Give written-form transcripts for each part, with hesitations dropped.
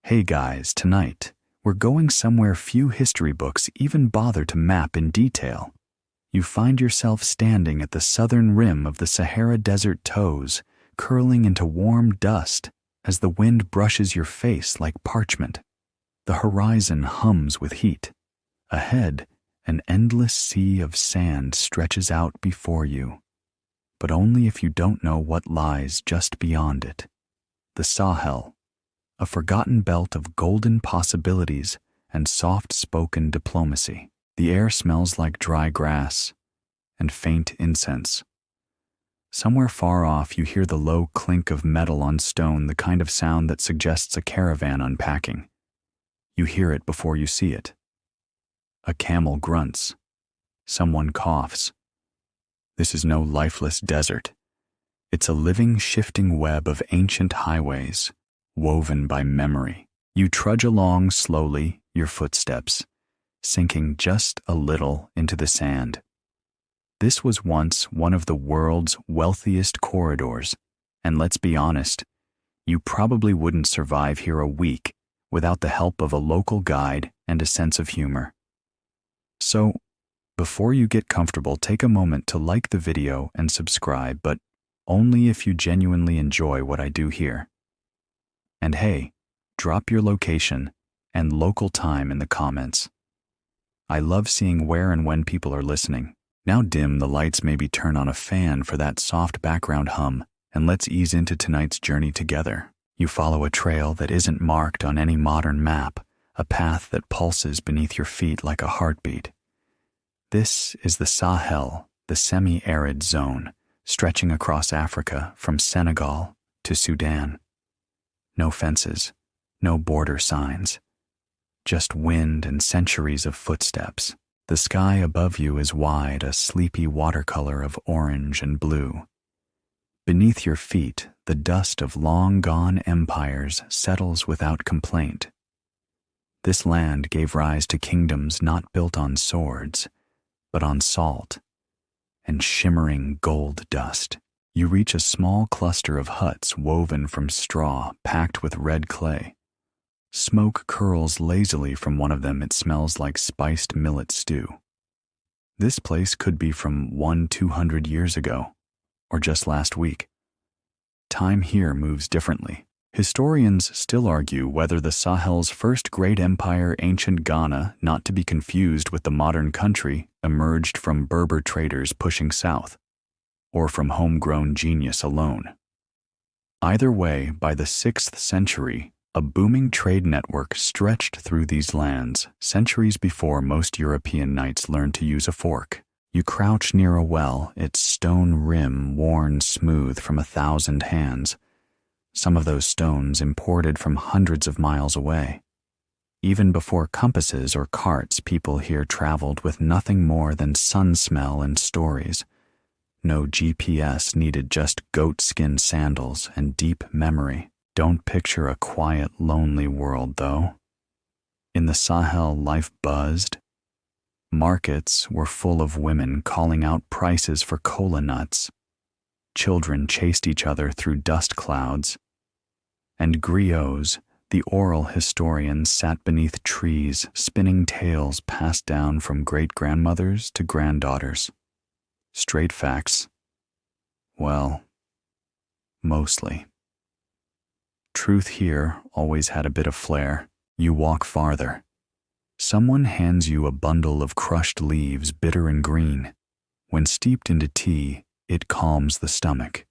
Hey guys, tonight, we're going somewhere few history books even bother to map in detail. You find yourself standing at the southern rim of the Sahara Desert toes, curling into warm dust as the wind brushes your face like parchment. The horizon hums with heat. Ahead, an endless sea of sand stretches out before you, but only if you don't know what lies just beyond it. The Sahel, a forgotten belt of golden possibilities and soft-spoken diplomacy. The air smells like dry grass and faint incense. Somewhere far off, you hear the low clink of metal on stone, the kind of sound that suggests a caravan unpacking. You hear it before you see it. A camel grunts. Someone coughs. This is no lifeless desert. It's a living, shifting web of ancient highways, woven by memory. You trudge along slowly, your footsteps sinking just a little into the sand. This was once one of the world's wealthiest corridors, and let's be honest, you probably wouldn't survive here a week without the help of a local guide and a sense of humor. So, before you get comfortable, take a moment to like the video and subscribe, but only if you genuinely enjoy what I do here. And hey, drop your location and local time in the comments. I love seeing where and when people are listening. Now dim the lights, maybe turn on a fan for that soft background hum, and let's ease into tonight's journey together. You follow a trail that isn't marked on any modern map, a path that pulses beneath your feet like a heartbeat. This is the Sahel, the semi-arid zone, stretching across Africa from Senegal to Sudan. No fences, no border signs, just wind and centuries of footsteps. The sky above you is wide, a sleepy watercolor of orange and blue. Beneath your feet, the dust of long-gone empires settles without complaint. This land gave rise to kingdoms not built on swords, but on salt and shimmering gold dust. You reach a small cluster of huts woven from straw packed with red clay. Smoke curls lazily from one of them. It smells like spiced millet stew. This place could be from 200 years ago, or just last week. Time here moves differently. Historians still argue whether the Sahel's first great empire, ancient Ghana, not to be confused with the modern country, emerged from Berber traders pushing south, or from homegrown genius alone. Either way, by the 6th century, a booming trade network stretched through these lands, centuries before most European knights learned to use a fork. You crouch near a well, its stone rim worn smooth from 1,000 hands, some of those stones imported from hundreds of miles away. Even before compasses or carts, people here traveled with nothing more than sun smell and stories. No GPS needed, just goatskin sandals and deep memory. Don't picture a quiet, lonely world, though. In the Sahel, life buzzed. Markets were full of women calling out prices for cola nuts. Children chased each other through dust clouds. And griots, the oral historians, sat beneath trees, spinning tales passed down from great-grandmothers to granddaughters. Straight facts. Well, mostly. Truth here always had a bit of flair. You walk farther. Someone hands you a bundle of crushed leaves, bitter and green. When steeped into tea, it calms the stomach.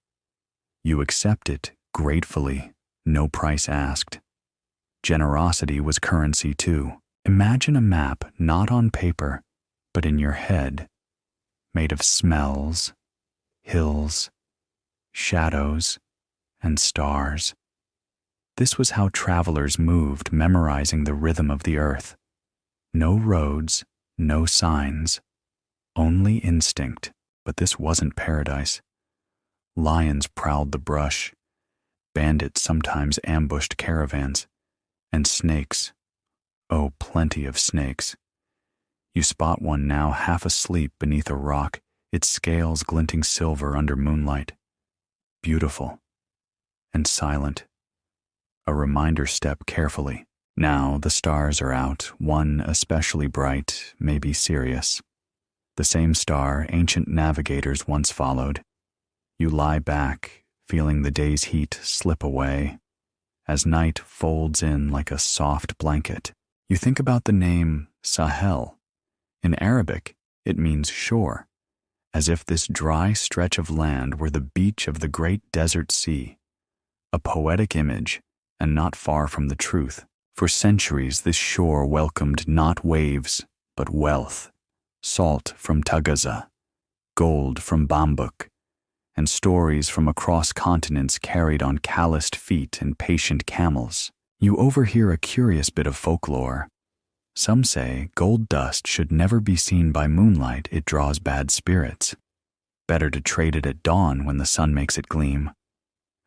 You accept it gratefully, no price asked. Generosity was currency too. Imagine a map not on paper, but in your head, made of smells, hills, shadows, and stars. This was how travelers moved, memorizing the rhythm of the earth. No roads, no signs, only instinct. But this wasn't paradise. Lions prowled the brush. Bandits sometimes ambushed caravans. And snakes. Oh, plenty of snakes. You spot one now half asleep beneath a rock, its scales glinting silver under moonlight. Beautiful and silent. A reminder step carefully. Now the stars are out, one especially bright, maybe Sirius. The same star ancient navigators once followed. You lie back, feeling the day's heat slip away. As night folds in like a soft blanket, you think about the name Sahel. In Arabic, it means shore, as if this dry stretch of land were the beach of the great desert sea. A poetic image, and not far from the truth. For centuries, this shore welcomed not waves, but wealth. Salt from Tagaza, gold from Bambuk, and stories from across continents carried on calloused feet and patient camels. You overhear a curious bit of folklore. Some say gold dust should never be seen by moonlight, it draws bad spirits. Better to trade it at dawn when the sun makes it gleam.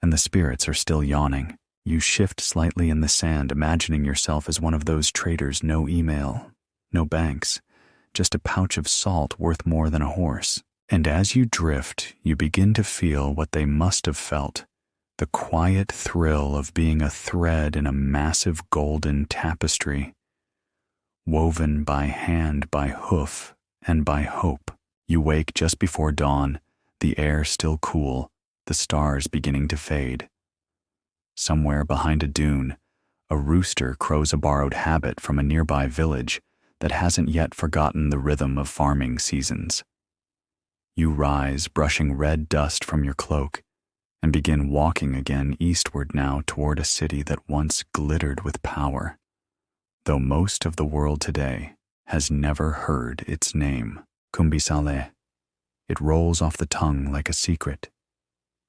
And the spirits are still yawning. You shift slightly in the sand, imagining yourself as one of those traders. No email, no banks, just a pouch of salt worth more than a horse. And as you drift, you begin to feel what they must have felt, the quiet thrill of being a thread in a massive golden tapestry, woven by hand, by hoof, and by hope. You wake just before dawn, the air still cool, the stars beginning to fade. Somewhere behind a dune, a rooster crows a borrowed habit from a nearby village that hasn't yet forgotten the rhythm of farming seasons. You rise, brushing red dust from your cloak, and begin walking again eastward now toward a city that once glittered with power, though most of the world today has never heard its name. Kumbisale. It rolls off the tongue like a secret.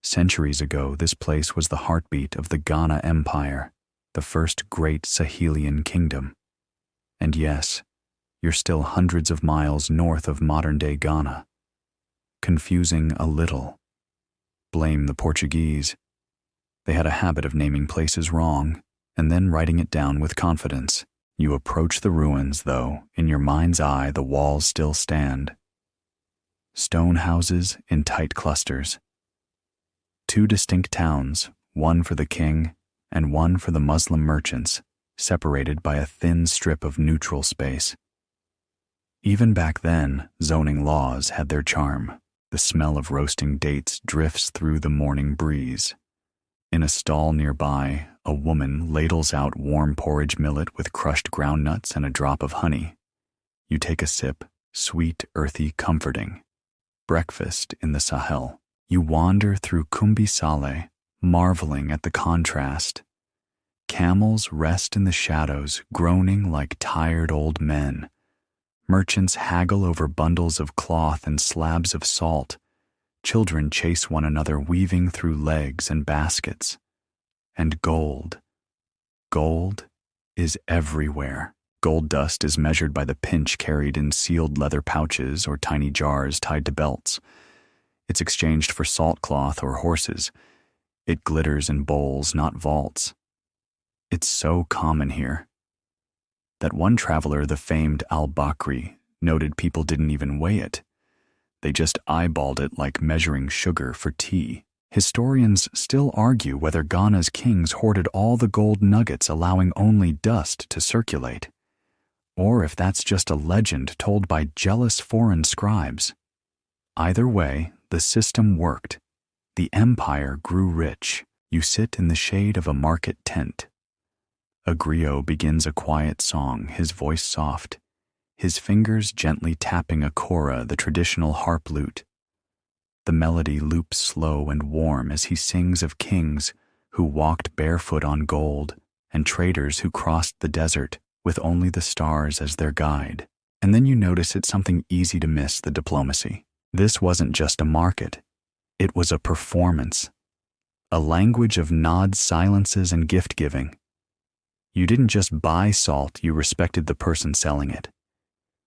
Centuries ago, this place was the heartbeat of the Ghana Empire, the first great Sahelian kingdom. And yes, you're still hundreds of miles north of modern-day Ghana. Confusing a little. Blame the Portuguese. They had a habit of naming places wrong, and then writing it down with confidence. You approach the ruins, though, in your mind's eye the walls still stand. Stone houses in tight clusters. 2 distinct towns, one for the king and one for the Muslim merchants, separated by a thin strip of neutral space. Even back then, zoning laws had their charm. The smell of roasting dates drifts through the morning breeze. In a stall nearby, a woman ladles out warm porridge millet with crushed groundnuts and a drop of honey. You take a sip, sweet, earthy, comforting. Breakfast in the Sahel. You wander through Kumbisale, marveling at the contrast. Camels rest in the shadows, groaning like tired old men. Merchants haggle over bundles of cloth and slabs of salt. Children chase one another, weaving through legs and baskets. And gold. Gold is everywhere. Gold dust is measured by the pinch carried in sealed leather pouches or tiny jars tied to belts. It's exchanged for salt cloth or horses. It glitters in bowls, not vaults. It's so common here. That one traveler, the famed al-Bakri, noted people didn't even weigh it. They just eyeballed it like measuring sugar for tea. Historians still argue whether Ghana's kings hoarded all the gold nuggets, allowing only dust to circulate, or if that's just a legend told by jealous foreign scribes. Either way, the system worked. The empire grew rich. You sit in the shade of a market tent. A griot begins a quiet song, his voice soft, his fingers gently tapping a kora, the traditional harp lute. The melody loops slow and warm as he sings of kings who walked barefoot on gold and traders who crossed the desert with only the stars as their guide. And then you notice it's something easy to miss: the diplomacy. This wasn't just a market. It was a performance. A language of nods, silences, and gift-giving. You didn't just buy salt, you respected the person selling it.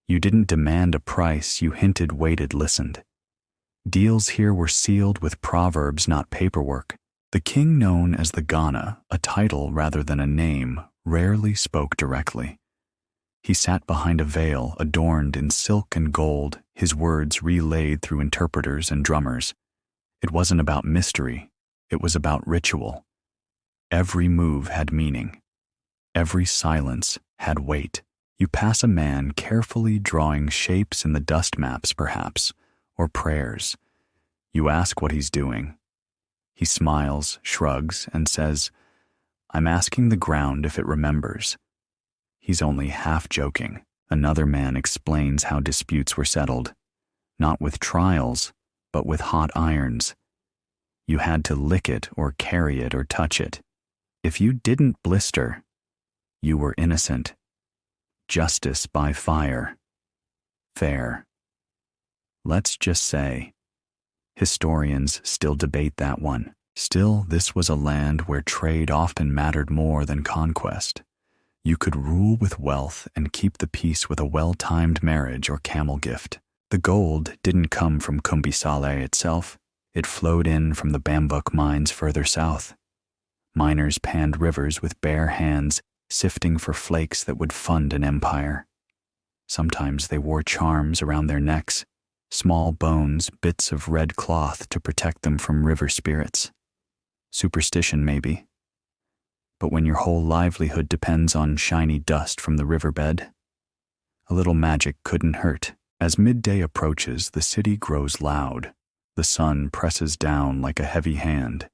You didn't demand a price, you hinted, waited, listened. Deals here were sealed with proverbs, not paperwork. The king, known as the Ghana, a title rather than a name, rarely spoke directly. He sat behind a veil adorned in silk and gold, his words relayed through interpreters and drummers. It wasn't about mystery, it was about ritual. Every move had meaning. Every silence had weight. You pass a man carefully drawing shapes in the dust maps, perhaps, or prayers. You ask what he's doing. He smiles, shrugs, and says, "I'm asking the ground if it remembers." He's only half joking. Another man explains how disputes were settled, not with trials, but with hot irons. You had to lick it or carry it or touch it. If you didn't blister, you were innocent. Justice by fire. Fair. Let's just say, historians still debate that one. Still, this was a land where trade often mattered more than conquest. You could rule with wealth and keep the peace with a well-timed marriage or camel gift. The gold didn't come from Kumbisale itself. It flowed in from the bambuk mines further south. Miners panned rivers with bare hands, sifting for flakes that would fund an empire. Sometimes they wore charms around their necks, small bones, bits of red cloth to protect them from river spirits. Superstition, maybe. But when your whole livelihood depends on shiny dust from the riverbed, a little magic couldn't hurt. As midday approaches, the city grows loud. The sun presses down like a heavy hand.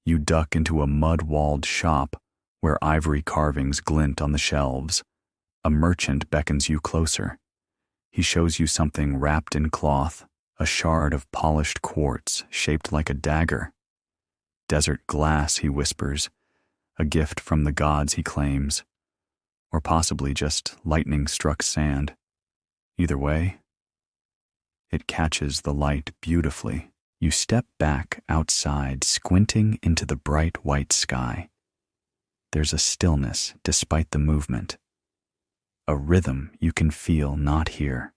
You duck into a mud-walled shop where ivory carvings glint on the shelves. A merchant beckons you closer. He shows you something wrapped in cloth, a shard of polished quartz shaped like a dagger. Desert glass, he whispers, a gift from the gods, he claims, or possibly just lightning-struck sand. Either way, it catches the light beautifully. You step back outside, squinting into the bright white sky. There's a stillness despite the movement, a rhythm you can feel, not hear.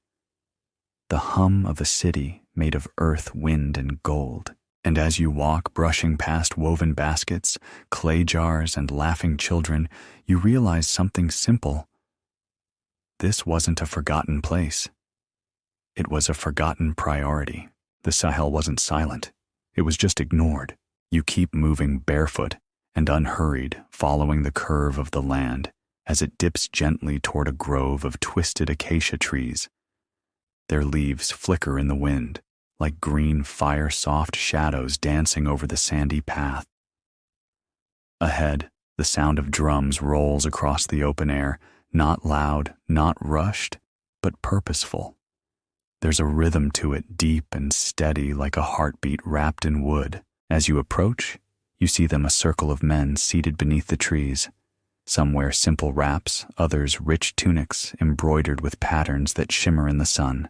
The hum of a city made of earth, wind, and gold. And as you walk, brushing past woven baskets, clay jars, and laughing children, you realize something simple. This wasn't a forgotten place. It was a forgotten priority. The Sahel wasn't silent. It was just ignored. You keep moving barefoot and unhurried, following the curve of the land as it dips gently toward a grove of twisted acacia trees. Their leaves flicker in the wind, like green fire-soft shadows dancing over the sandy path. Ahead, the sound of drums rolls across the open air, not loud, not rushed, but purposeful. There's a rhythm to it, deep and steady like a heartbeat wrapped in wood. As you approach, you see them, a circle of men seated beneath the trees. Some wear simple wraps, others rich tunics embroidered with patterns that shimmer in the sun.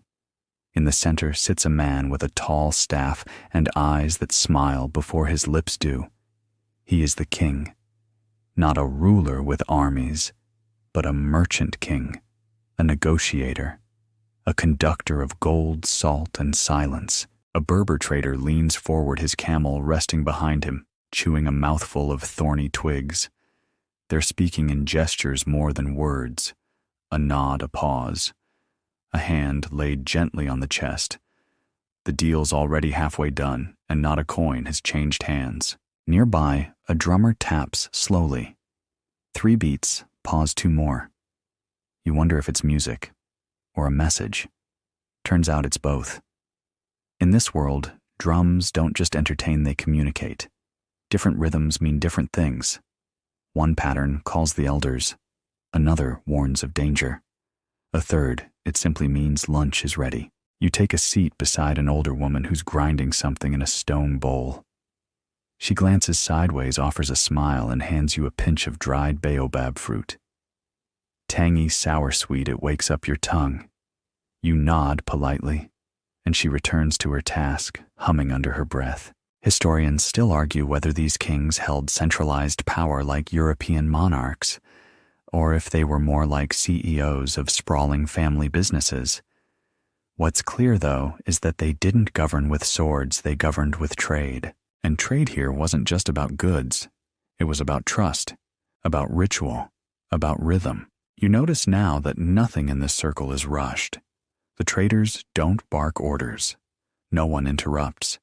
In the center sits a man with a tall staff and eyes that smile before his lips do. He is the king, not a ruler with armies, but a merchant king, a negotiator, a conductor of gold, salt, and silence. A Berber trader leans forward, his camel resting behind him, chewing a mouthful of thorny twigs. They're speaking in gestures more than words, a nod, a pause, a hand laid gently on the chest. The deal's already halfway done, and not a coin has changed hands. Nearby, a drummer taps slowly. 3 beats, pause 2 more. You wonder if it's music or a message. Turns out it's both. In this world, drums don't just entertain, they communicate. Different rhythms mean different things. One pattern calls the elders. Another warns of danger. A third, it simply means lunch is ready. You take a seat beside an older woman who's grinding something in a stone bowl. She glances sideways, offers a smile, and hands you a pinch of dried baobab fruit. Tangy, sour sweet, it wakes up your tongue. You nod politely, and she returns to her task, humming under her breath. Historians still argue whether these kings held centralized power like European monarchs, or if they were more like CEOs of sprawling family businesses. What's clear, though, is that they didn't govern with swords, they governed with trade. And trade here wasn't just about goods. It was about trust, about ritual, about rhythm. You notice now that nothing in this circle is rushed. The traders don't bark orders. No one interrupts.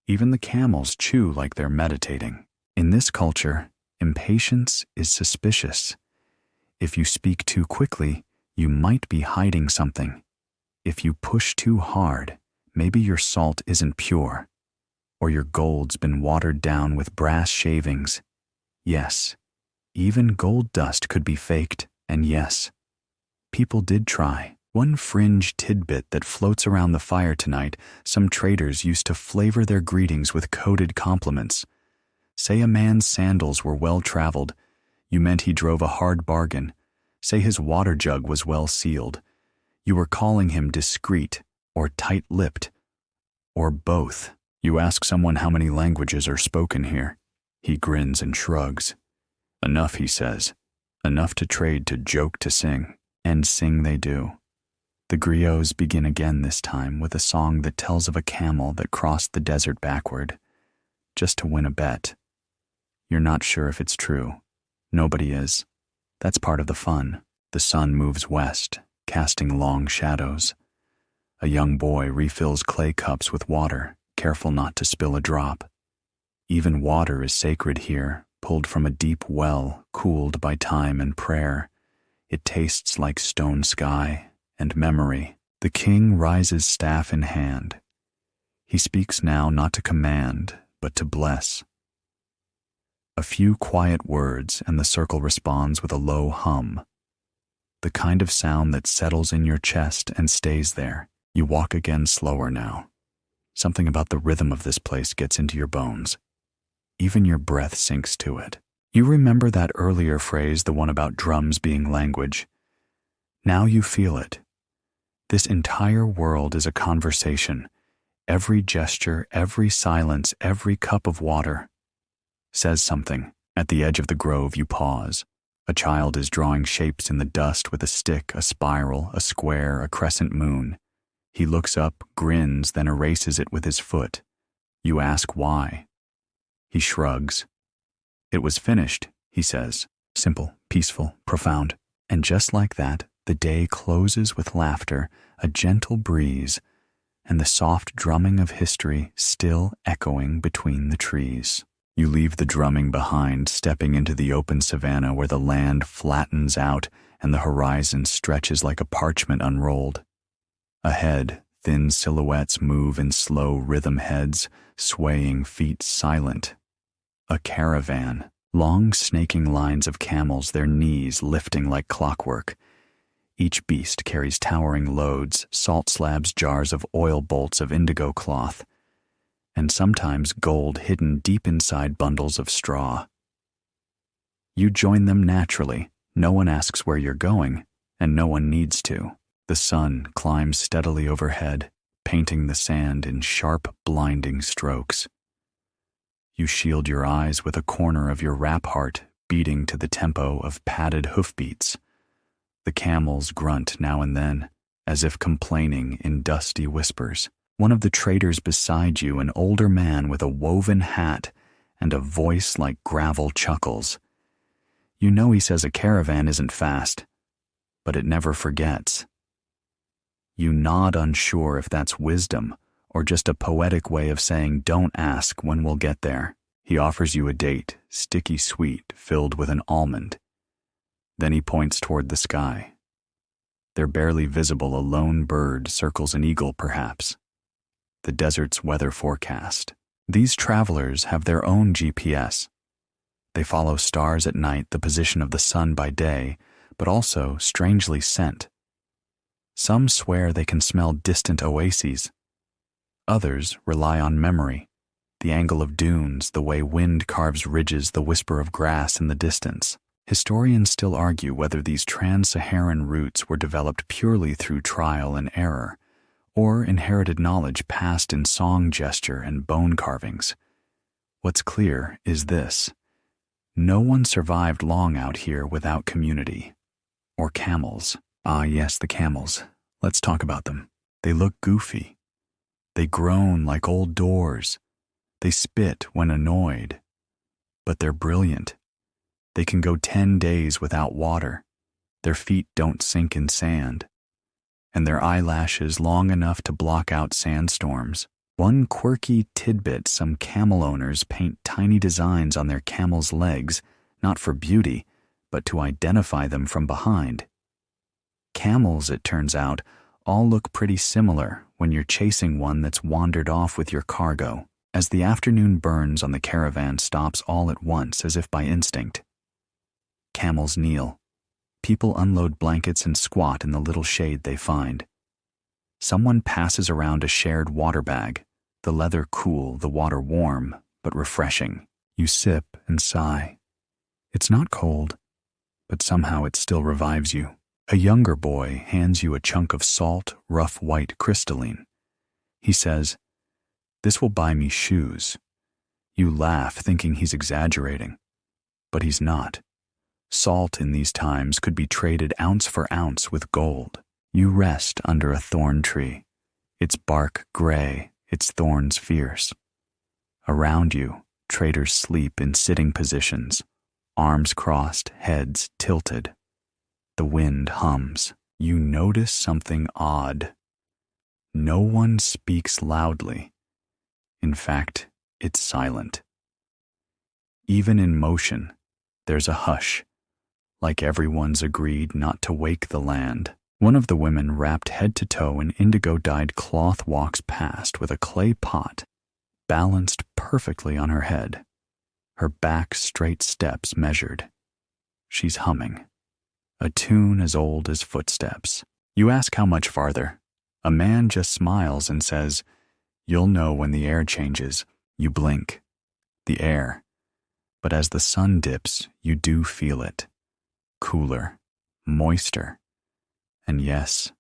Even the camels chew like they're meditating. In this culture, Impatience is suspicious. If you speak too quickly, you might be hiding something. If you push too hard, maybe your salt isn't pure, or your gold's been watered down with brass shavings. Yes, even gold dust could be faked, and yes, people did try. One fringe tidbit that floats around the fire tonight: some traders used to flavor their greetings with coded compliments. Say a man's sandals were well-traveled, you meant he drove a hard bargain. Say his water jug was well-sealed, you were calling him discreet or tight-lipped, or both. You ask someone how many languages are spoken here. He grins and shrugs. Enough, he says. Enough to trade to joke to sing. And sing they do. The griots begin again this time with a song that tells of a camel that crossed the desert backward, just to win a bet. You're not sure if it's true. Nobody is. That's part of the fun. The sun moves west, casting long shadows. A young boy refills clay cups with water, careful not to spill a drop. Even water is sacred here, pulled from a deep well, cooled by time and prayer. It tastes like stone sky and memory. The king rises staff in hand. He speaks now not to command, but to bless. A few quiet words and the circle responds with a low hum. The kind of sound that settles in your chest and stays there. You walk again slower now. Something about the rhythm of this place gets into your bones. Even your breath sinks to it. You remember that earlier phrase, the one about drums being language. Now you feel it. This entire world is a conversation. Every gesture, every silence, every cup of water says something. At the edge of the grove you pause. A child is drawing shapes in the dust with a stick, a spiral, a square, a crescent moon. He looks up, grins, then erases it with his foot. You ask why. He shrugs. It was finished, he says. Simple, peaceful, profound. And just like that, the day closes with laughter, a gentle breeze, and the soft drumming of history still echoing between the trees. You leave the drumming behind, stepping into the open savanna where the land flattens out and the horizon stretches like a parchment unrolled. Ahead, thin silhouettes move in slow rhythm heads, swaying feet silent. A caravan, long snaking lines of camels, their knees lifting like clockwork. Each beast carries towering loads, salt slabs, jars of oil, bolts of indigo cloth, and sometimes gold hidden deep inside bundles of straw. You join them naturally. No one asks where you're going, and no one needs to. The sun climbs steadily overhead, painting the sand in sharp, blinding strokes. You shield your eyes with a corner of your rap heart beating to the tempo of padded hoofbeats. The camels grunt now and then, as if complaining in dusty whispers. One of the traders beside you, an older man with a woven hat and a voice like gravel, chuckles. You know he says a caravan isn't fast, but it never forgets. You nod, unsure if that's wisdom or just a poetic way of saying don't ask when we'll get there. He offers you a date, sticky sweet, filled with an almond. Then he points toward the sky. They're barely visible. A lone bird circles an eagle, perhaps. The desert's weather forecast. These travelers have their own GPS. They follow stars at night, the position of the sun by day, but also strangely scent. Some swear they can smell distant oases. Others rely on memory, the angle of dunes, the way wind carves ridges, the whisper of grass in the distance. Historians still argue whether these trans-Saharan routes were developed purely through trial and error, or inherited knowledge passed in song, gesture, and bone carvings. What's clear is this: no one survived long out here without community. Or camels. Ah, yes, the camels. Let's talk about them. They look goofy. They groan like old doors. They spit when annoyed. But they're brilliant. They can go 10 days without water. Their feet don't sink in sand. And their eyelashes long enough to block out sandstorms. One quirky tidbit: some camel owners paint tiny designs on their camels' legs, not for beauty, but to identify them from behind. Camels, it turns out, all look pretty similar when you're chasing one that's wandered off with your cargo, as the afternoon burns on the caravan stops all at once as if by instinct. Camels kneel. People unload blankets and squat in the little shade they find. Someone passes around a shared water bag, the leather cool, the water warm, but refreshing. You sip and sigh. It's not cold, but somehow it still revives you. A younger boy hands you a chunk of salt, rough white crystalline. He says, "This will buy me shoes." You laugh, thinking he's exaggerating. But he's not. Salt in these times could be traded ounce for ounce with gold. You rest under a thorn tree, its bark gray, its thorns fierce. Around you, traders sleep in sitting positions, arms crossed, heads tilted. The wind hums. You notice something odd. No one speaks loudly. In fact, it's silent. Even in motion, there's a hush, like everyone's agreed not to wake the land. One of the women, wrapped head to toe in indigo-dyed cloth, walks past with a clay pot balanced perfectly on her head, her back straight steps measured. She's humming, a tune as old as footsteps. You ask how much farther. A man just smiles and says, "You'll know when the air changes." You blink. The air. But as the sun dips, you do feel it. Cooler, moister, and yes,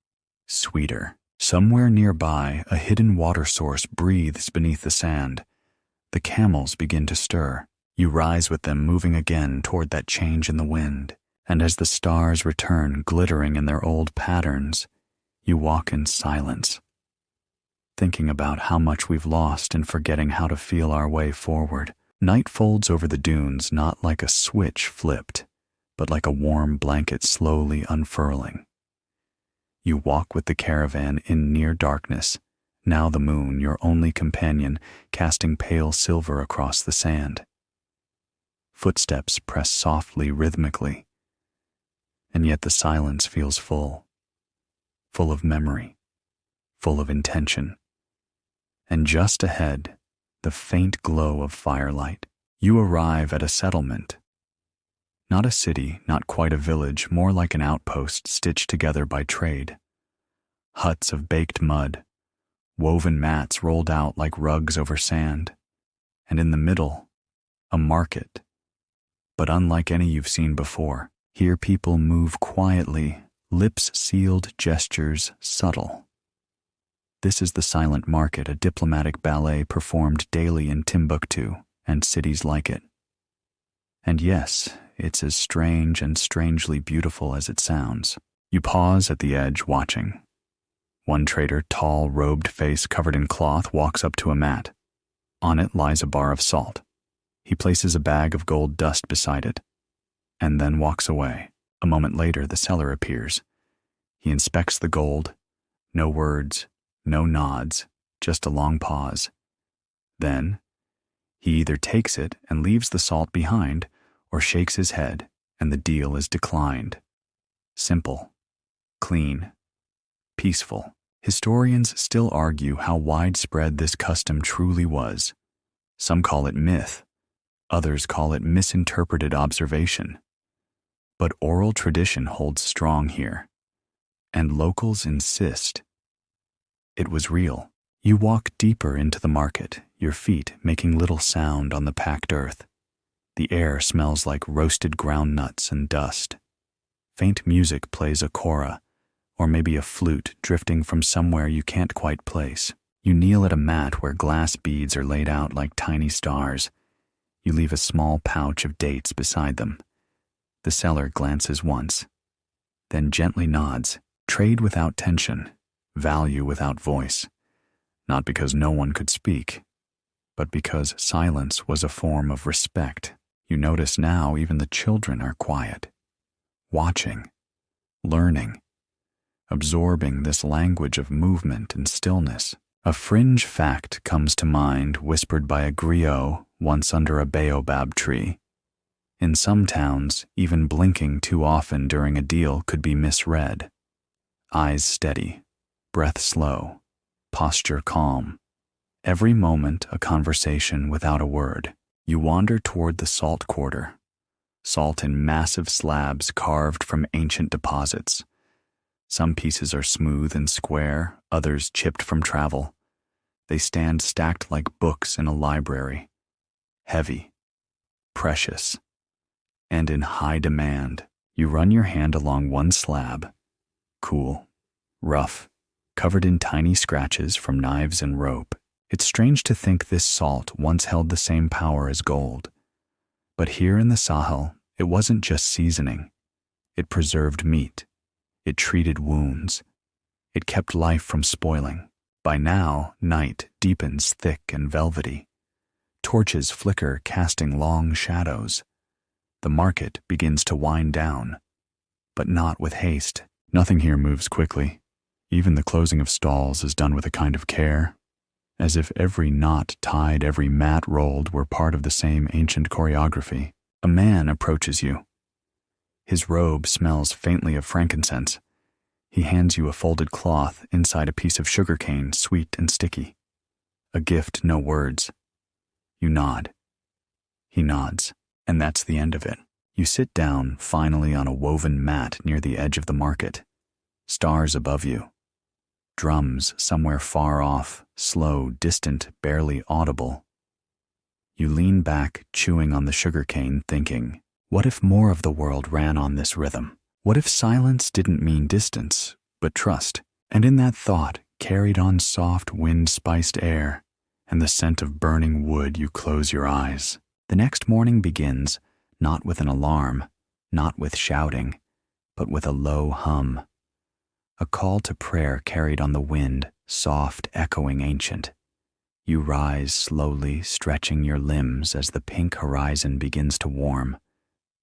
sweeter. Somewhere nearby, a hidden water source breathes beneath the sand. The camels begin to stir. You rise with them, moving again toward that change in the wind. And as the stars return, glittering in their old patterns, you walk in silence, thinking about how much we've lost and forgetting how to feel our way forward. Night folds over the dunes, not like a switch flipped, but like a warm blanket slowly unfurling. You walk with the caravan in near darkness, now the moon, your only companion, casting pale silver across the sand. Footsteps press softly, rhythmically, and yet the silence feels full of memory, full of intention. And just ahead, the faint glow of firelight. You arrive at a settlement. Not a city, not quite a village, more like an outpost stitched together by trade. Huts of baked mud, woven mats rolled out like rugs over sand, and in the middle, a market. But unlike any you've seen before, here people move quietly, lips sealed, gestures subtle. This is the silent market, a diplomatic ballet performed daily in Timbuktu and cities like it. And yes, it's as strange and strangely beautiful as it sounds. You pause at the edge, watching. One trader, tall, robed face covered in cloth, walks up to a mat. On it lies a bar of salt. He places a bag of gold dust beside it, and then walks away. A moment later, the seller appears. He inspects the gold. No words, no nods, just a long pause. Then, he either takes it and leaves the salt behind, or shakes his head, and the deal is declined. Simple, clean, peaceful. Historians still argue how widespread this custom truly was. Some call it myth, others call it misinterpreted observation. But oral tradition holds strong here, and locals insist it was real. You walk deeper into the market, your feet making little sound on the packed earth. The air smells like roasted ground nuts and dust. Faint music plays a kora, or maybe a flute drifting from somewhere you can't quite place. You kneel at a mat where glass beads are laid out like tiny stars. You leave a small pouch of dates beside them. The seller glances once, then gently nods. Trade without tension, value without voice. Not because no one could speak, but because silence was a form of respect. You notice now even the children are quiet, watching, learning, absorbing this language of movement and stillness. A fringe fact comes to mind, whispered by a griot once under a baobab tree. In some towns, even blinking too often during a deal could be misread. Eyes steady, breath slow, posture calm. Every moment a conversation without a word. You wander toward the salt quarter. Salt in massive slabs carved from ancient deposits. Some pieces are smooth and square, others chipped from travel. They stand stacked like books in a library. Heavy, precious, and in high demand. You run your hand along one slab. Cool, rough, covered in tiny scratches from knives and rope. It's strange to think this salt once held the same power as gold. But here in the Sahel, it wasn't just seasoning. It preserved meat. It treated wounds. It kept life from spoiling. By now, night deepens thick and velvety. Torches flicker, casting long shadows. The market begins to wind down, but not with haste. Nothing here moves quickly. Even the closing of stalls is done with a kind of care, as if every knot tied, every mat rolled were part of the same ancient choreography. A man approaches you. His robe smells faintly of frankincense. He hands you a folded cloth inside a piece of sugarcane, sweet and sticky. A gift, no words. You nod. He nods, and that's the end of it. You sit down, finally, on a woven mat near the edge of the market. Stars above you. Drums somewhere far off, slow, distant, barely audible. You lean back, chewing on the sugarcane, thinking, what if more of the world ran on this rhythm? What if silence didn't mean distance, but trust? And in that thought, carried on soft, wind-spiced air, and the scent of burning wood, you close your eyes. The next morning begins, not with an alarm, not with shouting, but with a low hum. A call to prayer carried on the wind, soft, echoing ancient. You rise slowly, stretching your limbs as the pink horizon begins to warm.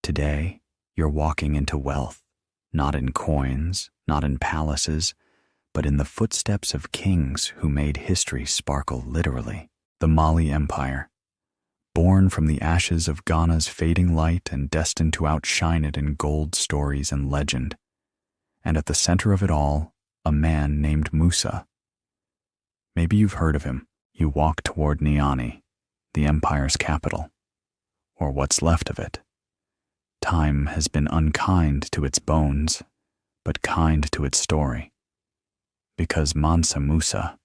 Today, you're walking into wealth, not in coins, not in palaces, but in the footsteps of kings who made history sparkle literally. The Mali Empire, born from the ashes of Ghana's fading light and destined to outshine it in gold stories and legend. And at the center of it all, a man named Musa. Maybe you've heard of him. You walk toward Niani, the empire's capital, or what's left of it. Time has been unkind to its bones, but kind to its story. Because Mansa Musa,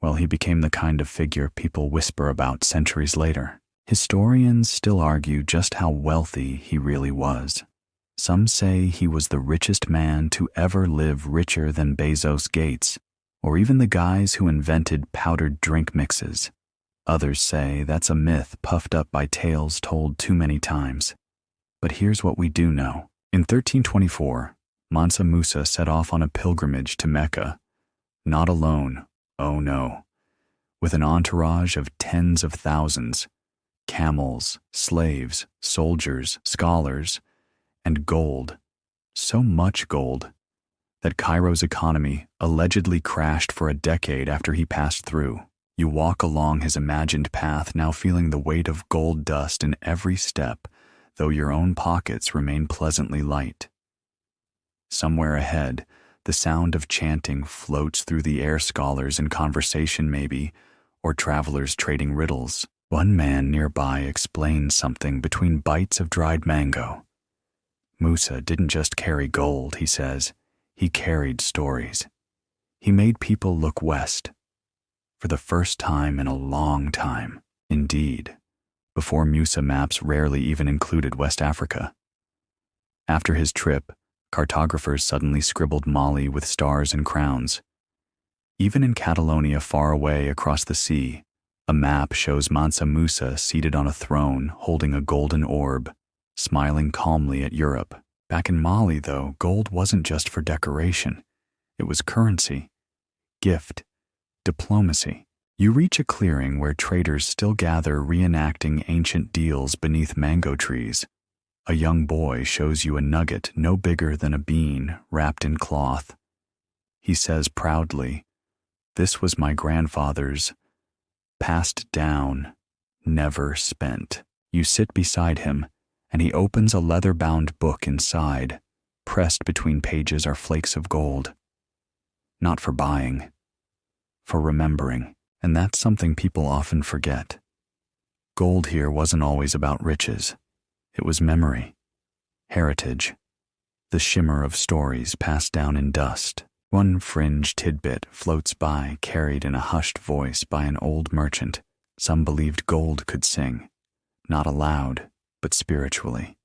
well, he became the kind of figure people whisper about centuries later. Historians still argue just how wealthy he really was. Some say he was the richest man to ever live, richer than Bezos Gates, or even the guys who invented powdered drink mixes. Others say that's a myth puffed up by tales told too many times. But here's what we do know. In 1324, Mansa Musa set off on a pilgrimage to Mecca. Not alone, oh no, with an entourage of tens of thousands, camels, slaves, soldiers, scholars, and gold. So much gold that Cairo's economy allegedly crashed for a decade after he passed through. You walk along his imagined path, now feeling the weight of gold dust in every step, though your own pockets remain pleasantly light. Somewhere ahead, the sound of chanting floats through the air, scholars in conversation maybe, or travelers trading riddles. One man nearby explains something between bites of dried mango. Musa didn't just carry gold, he says. He carried stories. He made people look west. For the first time in a long time. Indeed, before Musa maps rarely even included West Africa. After his trip, cartographers suddenly scribbled Mali with stars and crowns. Even in Catalonia, far away across the sea, a map shows Mansa Musa seated on a throne holding a golden orb, smiling calmly at Europe. Back in Mali, though, gold wasn't just for decoration. It was currency, gift, diplomacy. You reach a clearing where traders still gather, reenacting ancient deals beneath mango trees. A young boy shows you a nugget no bigger than a bean wrapped in cloth. He says proudly, "This was my grandfather's, passed down, never spent." You sit beside him, and he opens a leather-bound book inside. Pressed between pages are flakes of gold. Not for buying, for remembering, and that's something people often forget. Gold here wasn't always about riches. It was memory, heritage, the shimmer of stories passed down in dust. One fringe tidbit floats by, carried in a hushed voice by an old merchant. Some believed gold could sing, not aloud, but spiritually.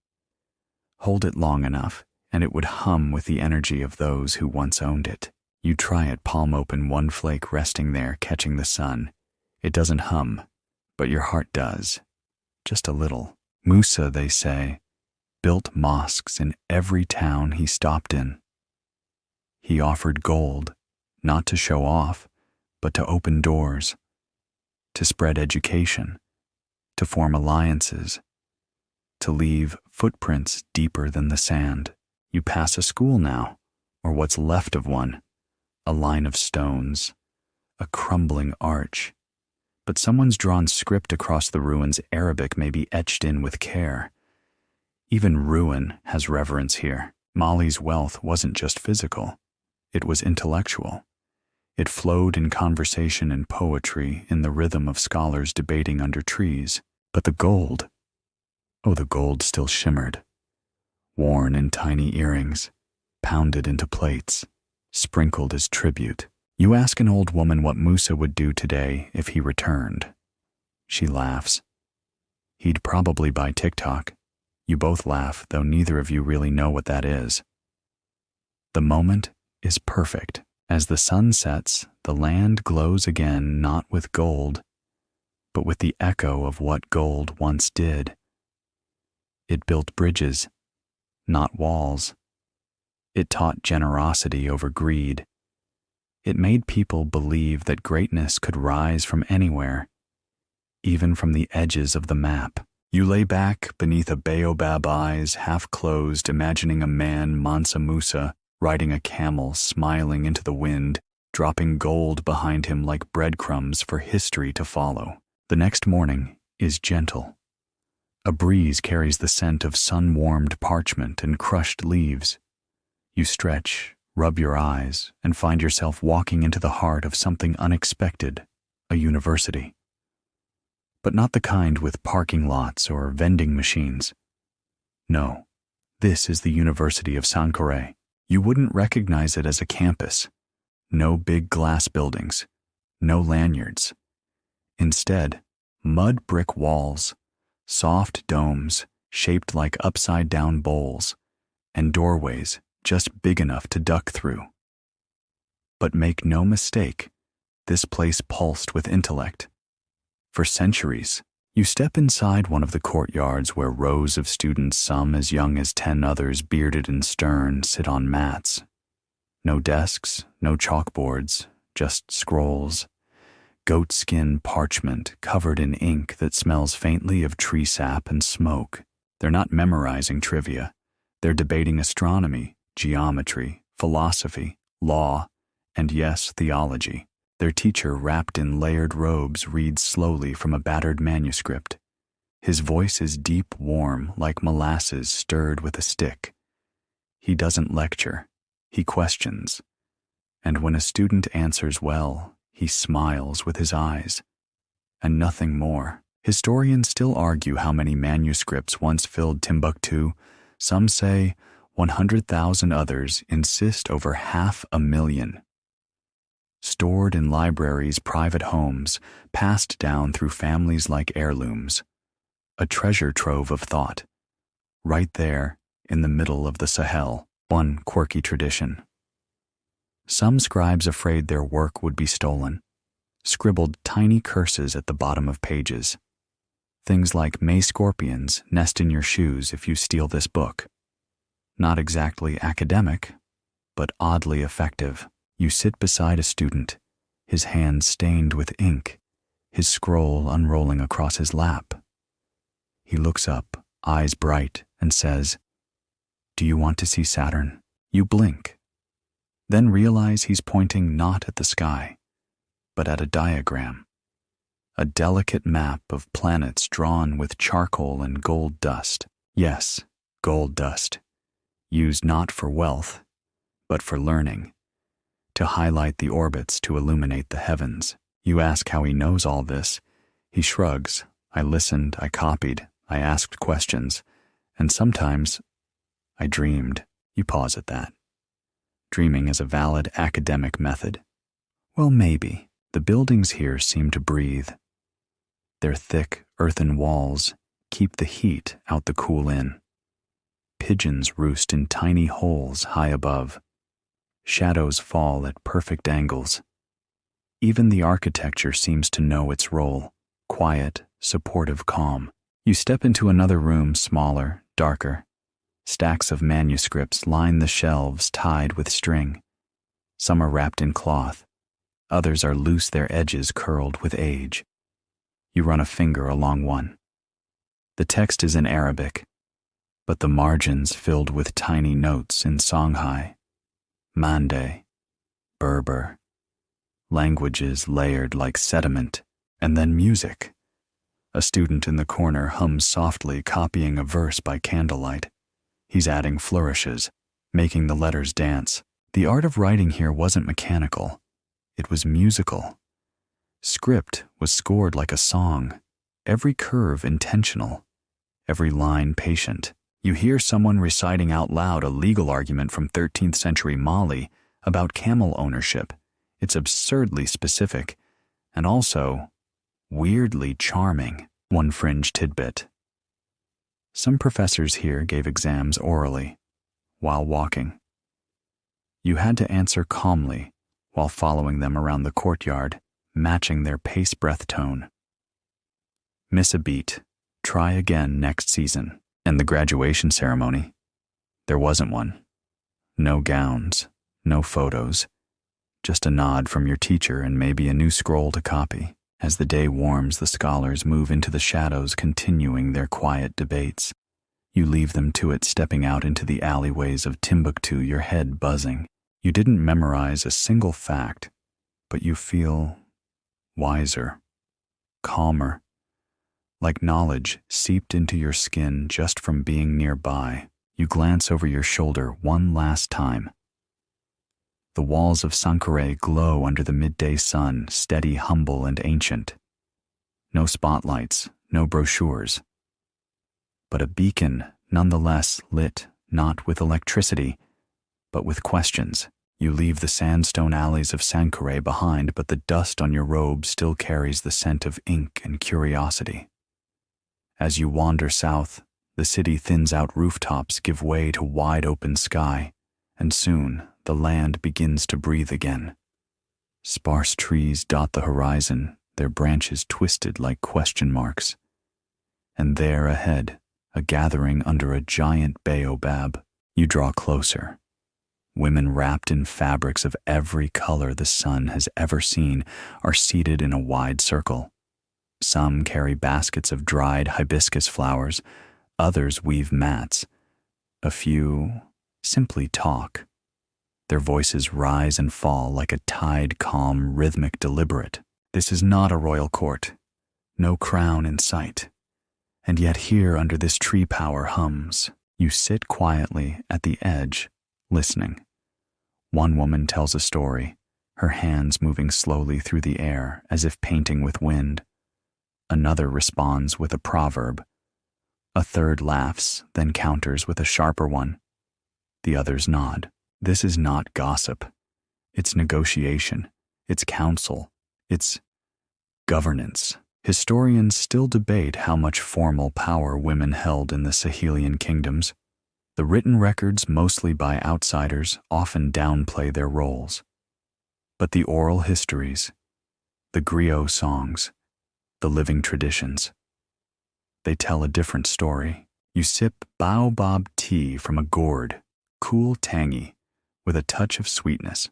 Hold it long enough, and it would hum with the energy of those who once owned it. You try it, palm open, one flake resting there, catching the sun. It doesn't hum, but your heart does. Just a little. Musa, they say, built mosques in every town he stopped in. He offered gold, not to show off, but to open doors, to spread education, to form alliances, to leave footprints deeper than the sand. You pass a school now, or what's left of one, a line of stones, a crumbling arch. But someone's drawn script across the ruins. Arabic may be etched in with care. Even ruin has reverence here. Mali's wealth wasn't just physical. It was intellectual. It flowed in conversation and poetry, in the rhythm of scholars debating under trees. But the gold, oh, the gold still shimmered, worn in tiny earrings, pounded into plates, sprinkled as tribute. You ask an old woman what Musa would do today if he returned. She laughs. He'd probably buy TikTok. You both laugh, though neither of you really know what that is. The moment is perfect. As the sun sets, the land glows again, not with gold, but with the echo of what gold once did. It built bridges, not walls. It taught generosity over greed. It made people believe that greatness could rise from anywhere, even from the edges of the map. You lay back beneath a baobab, eyes half closed, imagining a man, Mansa Musa, riding a camel, smiling into the wind, dropping gold behind him like breadcrumbs for history to follow. The next morning is gentle. A breeze carries the scent of sun-warmed parchment and crushed leaves. You stretch, rub your eyes, and find yourself walking into the heart of something unexpected, a university. But not the kind with parking lots or vending machines. No, this is the University of Sankore. You wouldn't recognize it as a campus. No big glass buildings, no lanyards. Instead, mud brick walls, soft domes shaped like upside-down bowls, and doorways just big enough to duck through. But make no mistake, this place pulsed with intellect. For centuries, you step inside one of the courtyards where rows of students, some as young as 10, others bearded and stern, sit on mats. No desks, no chalkboards, just scrolls. Goatskin parchment covered in ink that smells faintly of tree sap and smoke. They're not memorizing trivia. They're debating astronomy, geometry, philosophy, law, and yes, theology. Their teacher, wrapped in layered robes, reads slowly from a battered manuscript. His voice is deep, warm, like molasses stirred with a stick. He doesn't lecture. He questions. And when a student answers well, he smiles with his eyes. And nothing more. Historians still argue how many manuscripts once filled Timbuktu. Some say 100,000, others insist over 500,000. Stored in libraries, private homes, passed down through families like heirlooms. A treasure trove of thought. Right there, in the middle of the Sahel, one quirky tradition. Some scribes, afraid their work would be stolen, scribbled tiny curses at the bottom of pages. Things like, "May scorpions nest in your shoes if you steal this book." Not exactly academic, but oddly effective. You sit beside a student, his hand stained with ink, his scroll unrolling across his lap. He looks up, eyes bright, and says, "Do you want to see Saturn?" You blink, then realize he's pointing not at the sky, but at a diagram. a delicate map of planets drawn with charcoal and gold dust. Yes, gold dust, used not for wealth, but for learning, to highlight the orbits, to illuminate the heavens. You ask how he knows all this. He shrugs. I listened, I copied, I asked questions, and sometimes I dreamed. You pause at that. Dreaming is a valid academic method. Well, maybe. The buildings here seem to breathe. Their thick, earthen walls keep the heat out the cool in. Pigeons roost in tiny holes high above. Shadows fall at perfect angles. Even the architecture seems to know its role. Quiet, supportive calm. You step into another room, smaller, darker. Stacks of manuscripts line the shelves tied with string. Some are wrapped in cloth. Others are loose, their edges curled with age. You run a finger along one. The text is in Arabic, but the margins filled with tiny notes in Songhai, Mande, Berber. Languages layered like sediment, and then music. A student in the corner hums softly, copying a verse by candlelight. He's adding flourishes, making the letters dance. The art of writing here wasn't mechanical. It was musical. Script was scored like a song, every curve intentional, every line patient. You hear someone reciting out loud a legal argument from 13th century Mali about camel ownership. It's absurdly specific, and also weirdly charming. One fringe tidbit. Some professors here gave exams orally, while walking. You had to answer calmly while following them around the courtyard, matching their pace-breath tone. Miss a beat, try again next season. And the graduation ceremony? There wasn't one. No gowns, no photos. Just a nod from your teacher and maybe a new scroll to copy. As the day warms, the scholars move into the shadows, continuing their quiet debates. You leave them to it, stepping out into the alleyways of Timbuktu, your head buzzing. You didn't memorize a single fact, but you feel wiser, calmer, like knowledge seeped into your skin just from being nearby. You glance over your shoulder one last time. The walls of Sankore glow under the midday sun, steady, humble, and ancient. No spotlights, no brochures. But a beacon, nonetheless, lit not with electricity, but with questions. You leave the sandstone alleys of Sankore behind, but the dust on your robe still carries the scent of ink and curiosity. As you wander south, the city thins out, rooftops give way to wide open sky, and soon the land begins to breathe again. Sparse trees dot the horizon, their branches twisted like question marks. And there ahead, a gathering under a giant baobab. You draw closer. Women wrapped in fabrics of every color the sun has ever seen are seated in a wide circle. Some carry baskets of dried hibiscus flowers, others weave mats. A few simply talk. Their voices rise and fall like a tide, calm, rhythmic, deliberate. This is not a royal court, no crown in sight. And yet here under this tree power hums. You sit quietly at the edge, listening. One woman tells a story, her hands moving slowly through the air as if painting with wind. Another responds with a proverb. A third laughs, then counters with a sharper one. The others nod. This is not gossip. It's negotiation. It's counsel. It's governance. Historians still debate how much formal power women held in the Sahelian kingdoms. The written records, mostly by outsiders, often downplay their roles. But the oral histories, the griot songs, the living traditions, they tell a different story. You sip baobab tea from a gourd, cool, tangy, with a touch of sweetness.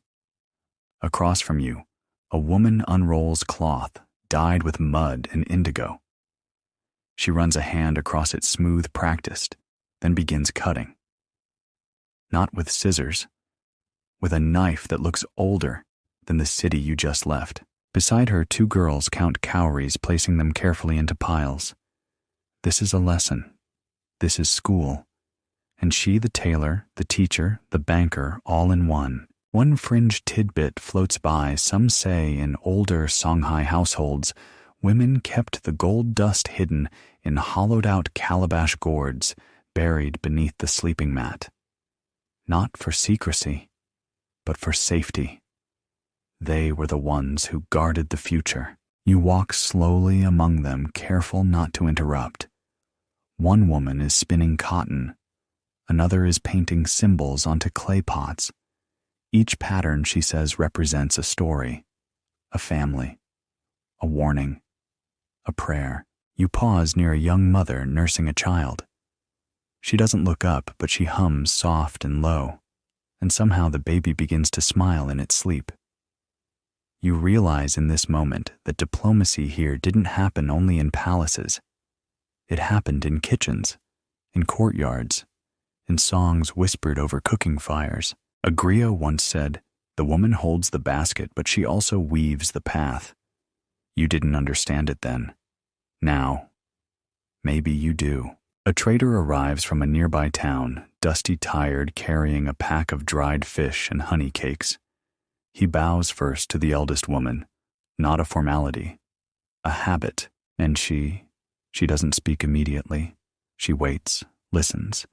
Across from you, a woman unrolls cloth dyed with mud and indigo. She runs a hand across it, smooth, practiced, then begins cutting. Not with scissors, with a knife that looks older than the city you just left. Beside her, two girls count cowries, placing them carefully into piles. This is a lesson. This is school. And she, the tailor, the teacher, the banker, all in one. One fringe tidbit floats by. Some say in older Songhai households, women kept the gold dust hidden in hollowed-out calabash gourds buried beneath the sleeping mat. Not for secrecy, but for safety. They were the ones who guarded the future. You walk slowly among them, careful not to interrupt. One woman is spinning cotton. Another is painting symbols onto clay pots. Each pattern, she says, represents a story, a family, a warning, a prayer. You pause near a young mother nursing a child. She doesn't look up, but she hums soft and low, and somehow the baby begins to smile in its sleep. You realize in this moment that diplomacy here didn't happen only in palaces. It happened in kitchens, in courtyards, in songs whispered over cooking fires. A griot once said, "The woman holds the basket, but she also weaves the path." You didn't understand it then. Now, maybe you do. A trader arrives from a nearby town, dusty tired, carrying a pack of dried fish and honey cakes. He bows first to the eldest woman, not a formality, a habit, and she doesn't speak immediately. She waits, listens,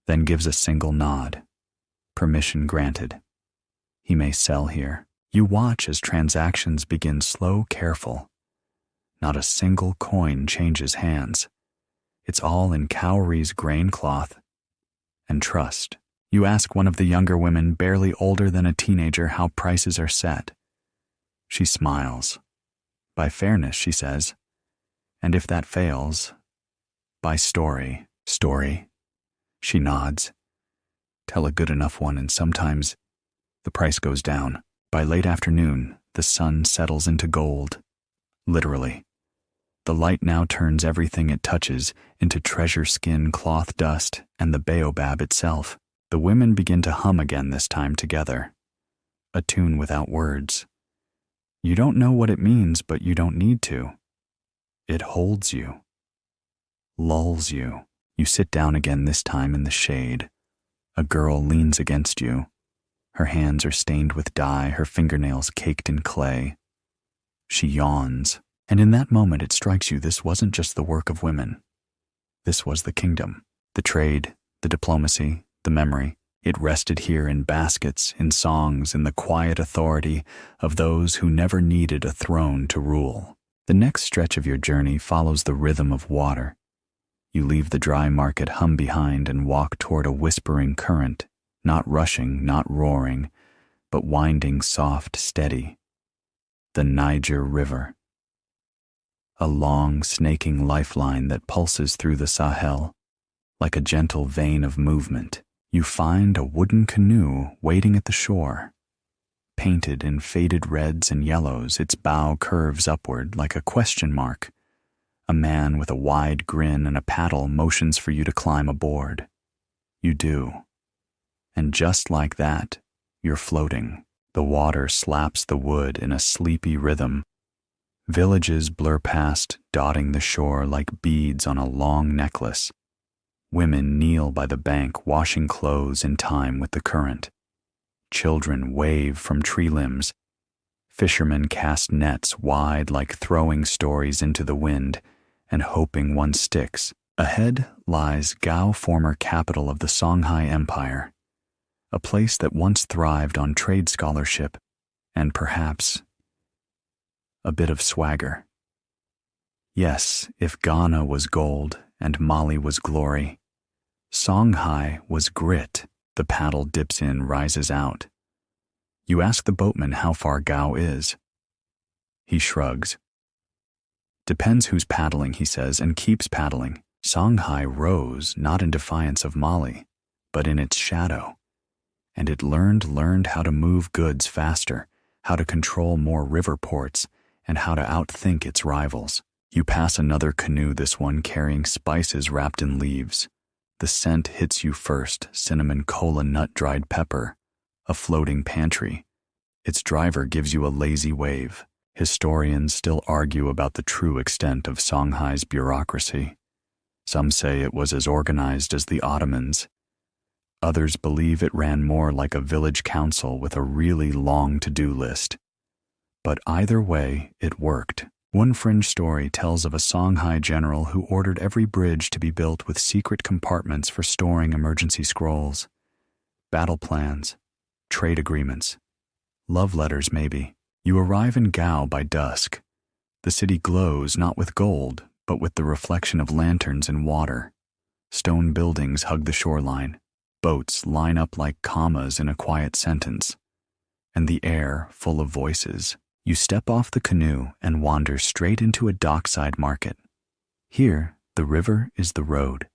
then gives a single nod. Permission granted. He may sell here. You watch as transactions begin slow, careful. Not a single coin changes hands. It's all in cowries grain cloth and trust. You ask one of the younger women, barely older than a teenager, how prices are set. She smiles. By fairness, she says. And if that fails, by story. Story? She nods. Tell a good enough one, and sometimes the price goes down. By late afternoon, the sun settles into gold. Literally. The light now turns everything it touches into treasure skin cloth dust and the baobab itself. The women begin to hum again, this time together. A tune without words. You don't know what it means, but you don't need to. It holds you. Lulls you. You sit down again, this time in the shade. A girl leans against you. Her hands are stained with dye, her fingernails caked in clay. She yawns, and in that moment it strikes you this wasn't just the work of women. This was the kingdom, the trade, the diplomacy, the memory. It rested here in baskets, in songs, in the quiet authority of those who never needed a throne to rule. The next stretch of your journey follows the rhythm of water. You leave the dry market hum behind and walk toward a whispering current, not rushing, not roaring, but winding soft, steady. The Niger River. A long, snaking lifeline that pulses through the Sahel, like a gentle vein of movement. You find a wooden canoe waiting at the shore. Painted in faded reds and yellows, its bow curves upward like a question mark. A man with a wide grin and a paddle motions for you to climb aboard. You do. And just like that, you're floating. The water slaps the wood in a sleepy rhythm. Villages blur past, dotting the shore like beads on a long necklace. Women kneel by the bank, washing clothes in time with the current. Children wave from tree limbs. Fishermen cast nets wide like throwing stories into the wind and hoping one sticks. Ahead lies Gao, former capital of the Songhai Empire, a place that once thrived on trade scholarship and perhaps a bit of swagger. Yes, if Ghana was gold and Mali was glory, Songhai was grit. The paddle dips in, rises out. You ask the boatman how far Gao is. He shrugs. Depends who's paddling, he says, and keeps paddling. Songhai rose not in defiance of Mali, but in its shadow. And it learned how to move goods faster, how to control more river ports, and how to outthink its rivals. You pass another canoe, this one carrying spices wrapped in leaves. The scent hits you first, cinnamon, cola nut, dried pepper, a floating pantry. Its driver gives you a lazy wave. Historians still argue about the true extent of Songhai's bureaucracy. Some say it was as organized as the Ottomans. Others believe it ran more like a village council with a really long to-do list. But either way, it worked. One fringe story tells of a Songhai general who ordered every bridge to be built with secret compartments for storing emergency scrolls, battle plans, trade agreements, love letters maybe. You arrive in Gao by dusk. The city glows not with gold, but with the reflection of lanterns in water. Stone buildings hug the shoreline. Boats line up like commas in a quiet sentence. And the air full of voices. You step off the canoe and wander straight into a dockside market. Here, the river is the road.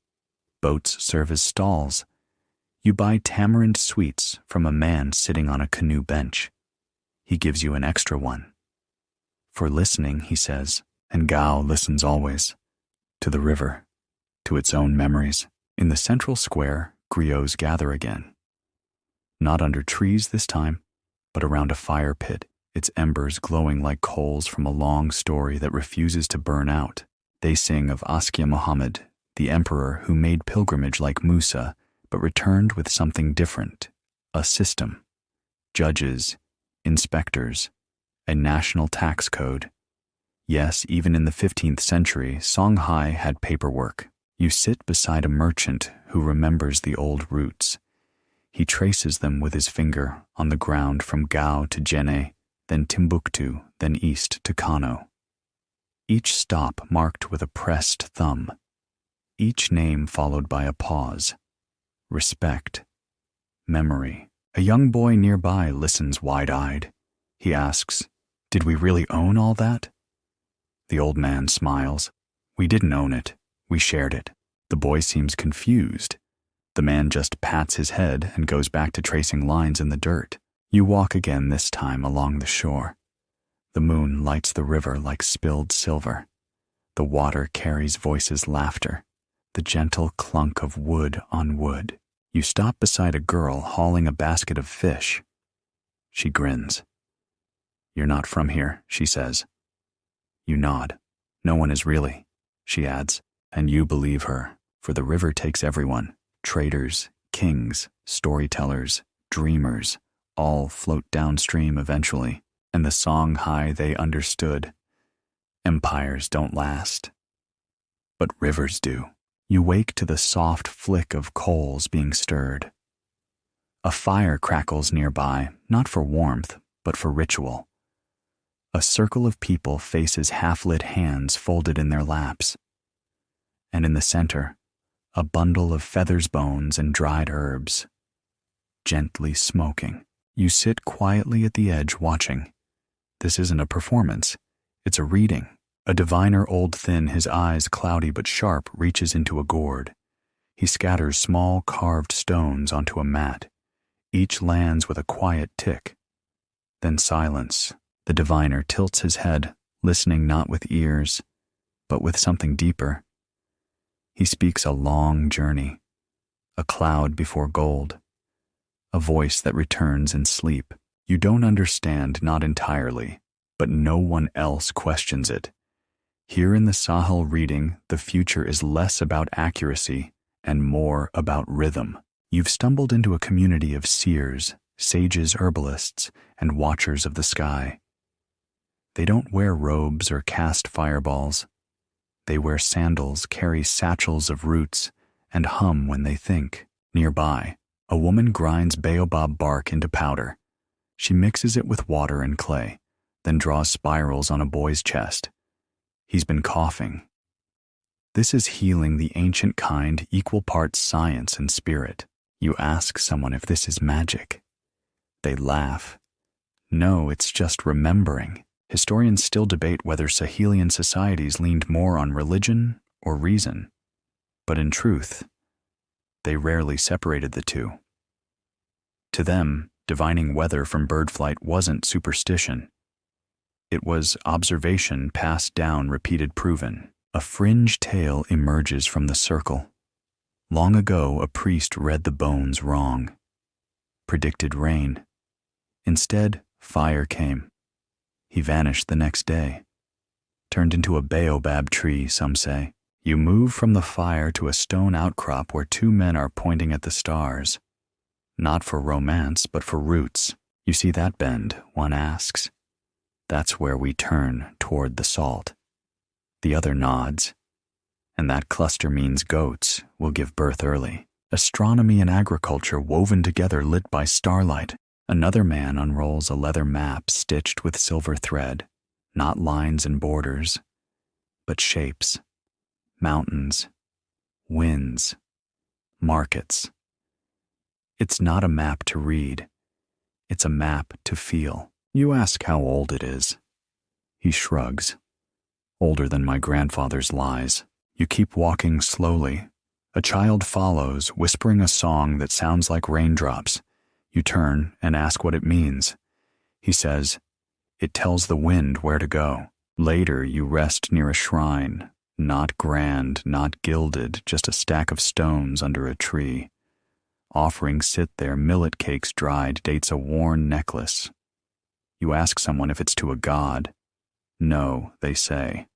Boats serve as stalls. You buy tamarind sweets from a man sitting on a canoe bench. He gives you an extra one. For listening, he says, and Gao listens always. To the river, to its own memories. In the central square, griots gather again. Not under trees this time, but around a fire pit, its embers glowing like coals from a long story that refuses to burn out. They sing of Askia Muhammad, the emperor who made pilgrimage like Musa, but returned with something different, a system, judges, inspectors, a national tax code. Yes, even in the 15th century, Songhai had paperwork. You sit beside a merchant who remembers the old routes. He traces them with his finger on the ground from Gao to Jenne, then Timbuktu, then east to Kano. Each stop marked with a pressed thumb. Each name followed by a pause. Respect. Memory. A young boy nearby listens wide-eyed. He asks, "Did we really own all that?" The old man smiles. "We didn't own it. We shared it." The boy seems confused. The man just pats his head and goes back to tracing lines in the dirt. You walk again, this time along the shore. The moon lights the river like spilled silver. The water carries voices' laughter, the gentle clunk of wood on wood. You stop beside a girl hauling a basket of fish. She grins. "You're not from here," she says. You nod. "No one is really," she adds, and you believe her, for the river takes everyone. Traders, kings, storytellers, dreamers, all float downstream eventually, and the Songhai they understood. Empires don't last, but rivers do. You wake to the soft flick of coals being stirred. A fire crackles nearby, not for warmth, but for ritual. A circle of people faces half-lit hands folded in their laps. And in the center, a bundle of feathers, bones, and dried herbs, gently smoking. You sit quietly at the edge watching. This isn't a performance. It's a reading. A diviner old thin, his eyes cloudy but sharp, reaches into a gourd. He scatters small carved stones onto a mat. Each lands with a quiet tick. Then silence. The diviner tilts his head, listening not with ears, but with something deeper. He speaks a long journey, a cloud before gold, a voice that returns in sleep. You don't understand, not entirely, but no one else questions it. Here in the Sahel reading, the future is less about accuracy and more about rhythm. You've stumbled into a community of seers, sages, herbalists, and watchers of the sky. They don't wear robes or cast fireballs. They wear sandals, carry satchels of roots, and hum when they think. Nearby, a woman grinds baobab bark into powder. She mixes it with water and clay, then draws spirals on a boy's chest. He's been coughing. This is healing the ancient kind, equal parts science and spirit. You ask someone if this is magic. They laugh. No, it's just remembering. Historians still debate whether Sahelian societies leaned more on religion or reason, but in truth, they rarely separated the two. To them, divining weather from bird flight wasn't superstition. It was observation passed down, repeated, proven. A fringe tale emerges from the circle. Long ago, a priest read the bones wrong, predicted rain. Instead, fire came. He vanished the next day. Turned into a baobab tree, some say. You move from the fire to a stone outcrop where two men are pointing at the stars. Not for romance, but for roots. You see that bend, one asks. That's where we turn toward the salt. The other nods. And that cluster means goats will give birth early. Astronomy and agriculture woven together lit by starlight. Another man unrolls a leather map stitched with silver thread, not lines and borders, but shapes, mountains, winds, markets. It's not a map to read. It's a map to feel. You ask how old it is. He shrugs. Older than my grandfather's lies. You keep walking slowly. A child follows, whispering a song that sounds like raindrops. You turn and ask what it means. He says, it tells the wind where to go. Later, you rest near a shrine, not grand, not gilded, just a stack of stones under a tree. Offerings sit there, millet cakes dried, dates a worn necklace. You ask someone if it's to a god. No, they say.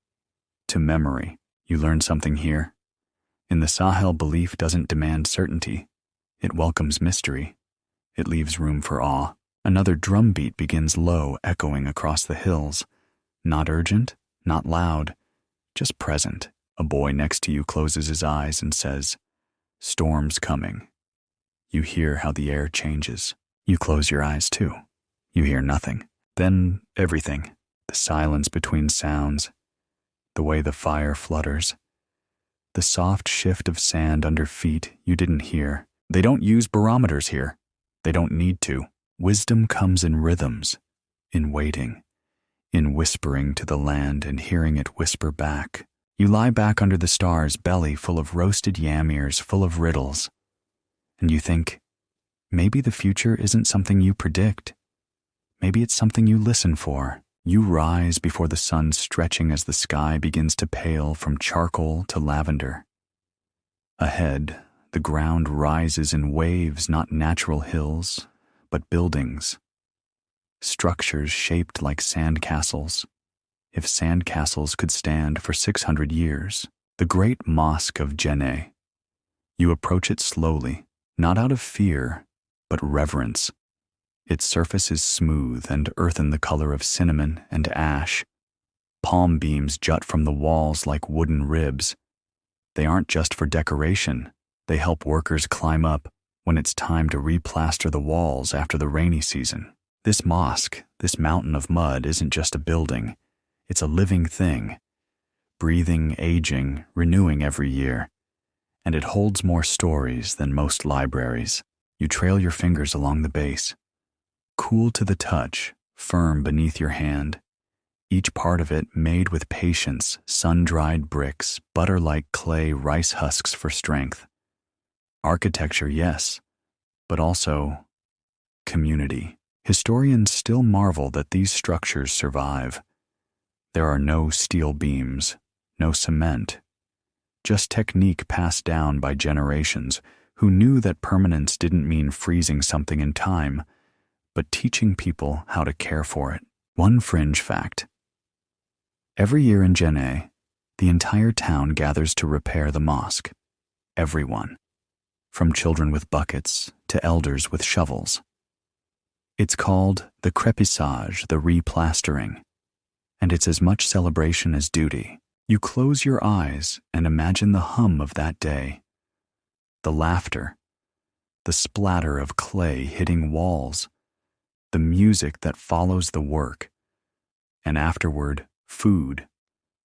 To memory. You learn something here. In the Sahel, belief doesn't demand certainty. It welcomes mystery. It leaves room for awe. Another drumbeat begins low, echoing across the hills. Not urgent, not loud, just present. A boy next to you closes his eyes and says, "Storm's coming." You hear how the air changes. You close your eyes too. You hear nothing. Then everything. The silence between sounds. The way the fire flutters. The soft shift of sand under feet you didn't hear. They don't use barometers here. They don't need to. Wisdom comes in rhythms, in waiting, in whispering to the land and hearing it whisper back. You lie back under the stars, belly full of roasted yam ears, full of riddles. And you think, maybe the future isn't something you predict. Maybe it's something you listen for. You rise before the sun stretching as the sky begins to pale from charcoal to lavender. Ahead, the ground rises in waves, not natural hills, but buildings. Structures shaped like sandcastles. If sandcastles could stand for 600 years. The great mosque of Djenné. You approach it slowly, not out of fear, but reverence. Its surface is smooth and earthen, the color of cinnamon and ash. Palm beams jut from the walls like wooden ribs. They aren't just for decoration. They help workers climb up when it's time to replaster the walls after the rainy season. This mosque, this mountain of mud, isn't just a building. It's a living thing, breathing, aging, renewing every year. And it holds more stories than most libraries. You trail your fingers along the base. Cool to the touch, firm beneath your hand. Each part of it made with patience, sun-dried bricks, butter-like clay, rice husks for strength. Architecture, yes, but also community. Historians still marvel that these structures survive. There are no steel beams, no cement, just technique passed down by generations who knew that permanence didn't mean freezing something in time, but teaching people how to care for it. One fringe fact. Every year in Djenné, the entire town gathers to repair the mosque. Everyone. From children with buckets to elders with shovels. It's called the crépissage, the replastering, and it's as much celebration as duty. You close your eyes and imagine the hum of that day, the laughter, the splatter of clay hitting walls, the music that follows the work, and afterward, food,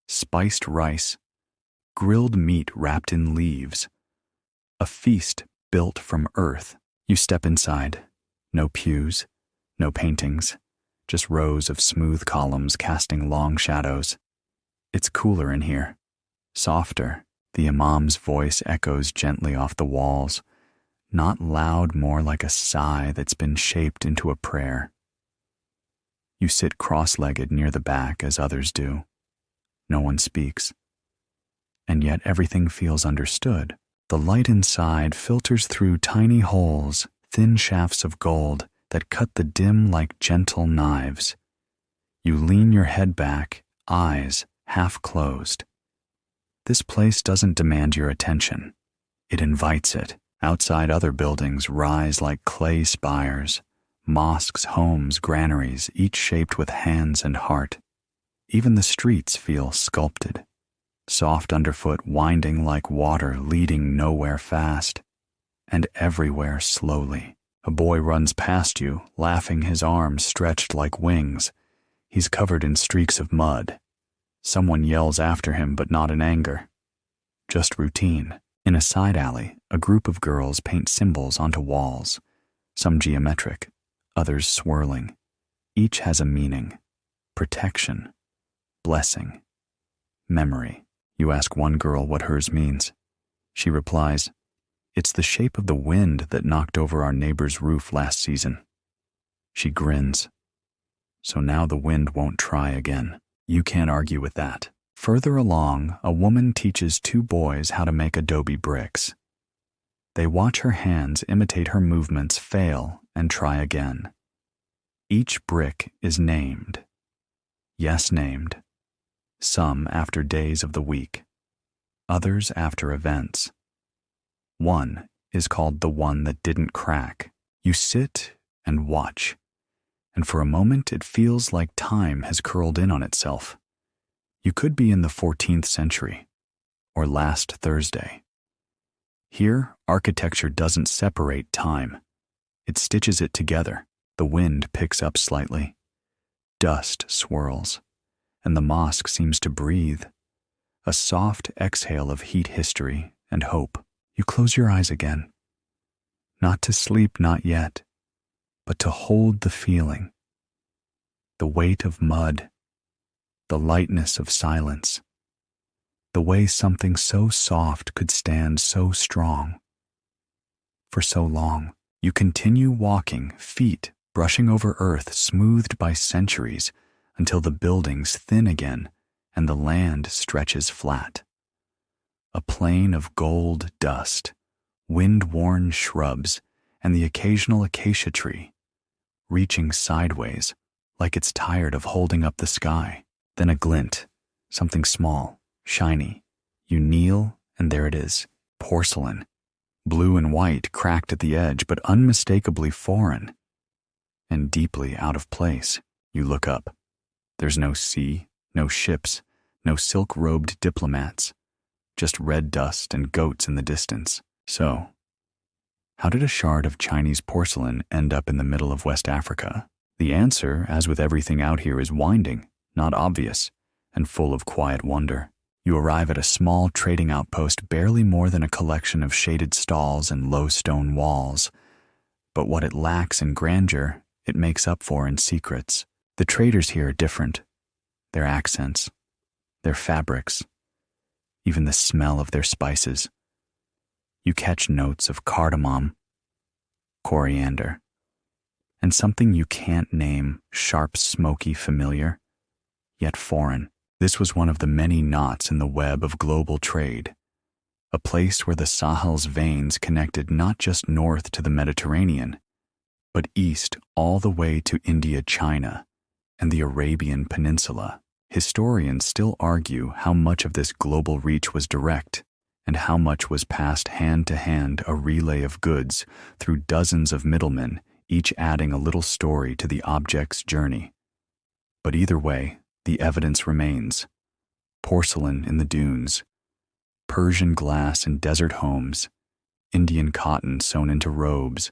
spiced rice, grilled meat wrapped in leaves, a feast built from earth. You step inside. No pews, no paintings, just rows of smooth columns casting long shadows. It's cooler in here, softer. The imam's voice echoes gently off the walls, not loud, more like a sigh that's been shaped into a prayer. You sit cross-legged near the back as others do. No one speaks. And yet everything feels understood. The light inside filters through tiny holes, thin shafts of gold that cut the dim like gentle knives. You lean your head back, eyes half closed. This place doesn't demand your attention. It invites it. Outside, other buildings rise like clay spires, mosques, homes, granaries, each shaped with hands and heart. Even the streets feel sculpted, soft underfoot, winding like water, leading nowhere fast, and everywhere slowly. A boy runs past you, laughing, his arms stretched like wings. He's covered in streaks of mud. Someone yells after him, but not in anger. Just routine. In a side alley, a group of girls paint symbols onto walls, some geometric, others swirling. Each has a meaning: protection, blessing, memory. You ask one girl what hers means. She replies, "It's the shape of the wind that knocked over our neighbor's roof last season." She grins. So now the wind won't try again. You can't argue with that. Further along, a woman teaches two boys how to make adobe bricks. They watch her hands imitate her movements, fail, and try again. Each brick is named. Yes, named. Some after days of the week, others after events. One is called the one that didn't crack. You sit and watch, and for a moment it feels like time has curled in on itself. You could be in the 14th century, or last Thursday. Here, architecture doesn't separate time. It stitches it together. The wind picks up slightly. Dust swirls, and the mosque seems to breathe. A soft exhale of heat, history, and hope. You close your eyes again. Not to sleep, not yet, but to hold the feeling. The weight of mud, the lightness of silence, the way something so soft could stand so strong. For so long, you continue walking, feet brushing over earth smoothed by centuries, until the buildings thin again and the land stretches flat. A plain of gold dust, wind-worn shrubs, and the occasional acacia tree, reaching sideways like it's tired of holding up the sky. Then a glint, something small, shiny. You kneel, and there it is, porcelain, blue and white, cracked at the edge, but unmistakably foreign and deeply out of place. You look up. There's no sea, no ships, no silk-robed diplomats, just red dust and goats in the distance. So, how did a shard of Chinese porcelain end up in the middle of West Africa? The answer, as with everything out here, is winding, not obvious, and full of quiet wonder. You arrive at a small trading outpost, barely more than a collection of shaded stalls and low stone walls. But what it lacks in grandeur, it makes up for in secrets. The traders here are different. Their accents, their fabrics, even the smell of their spices. You catch notes of cardamom, coriander, and something you can't name, sharp, smoky, familiar, yet foreign. This was one of the many knots in the web of global trade, a place where the Sahel's veins connected not just north to the Mediterranean, but east all the way to India, China, and the Arabian Peninsula. Historians still argue how much of this global reach was direct and how much was passed hand to hand, a relay of goods through dozens of middlemen, each adding a little story to the object's journey. But either way, the evidence remains. Porcelain in the dunes, Persian glass in desert homes, Indian cotton sewn into robes,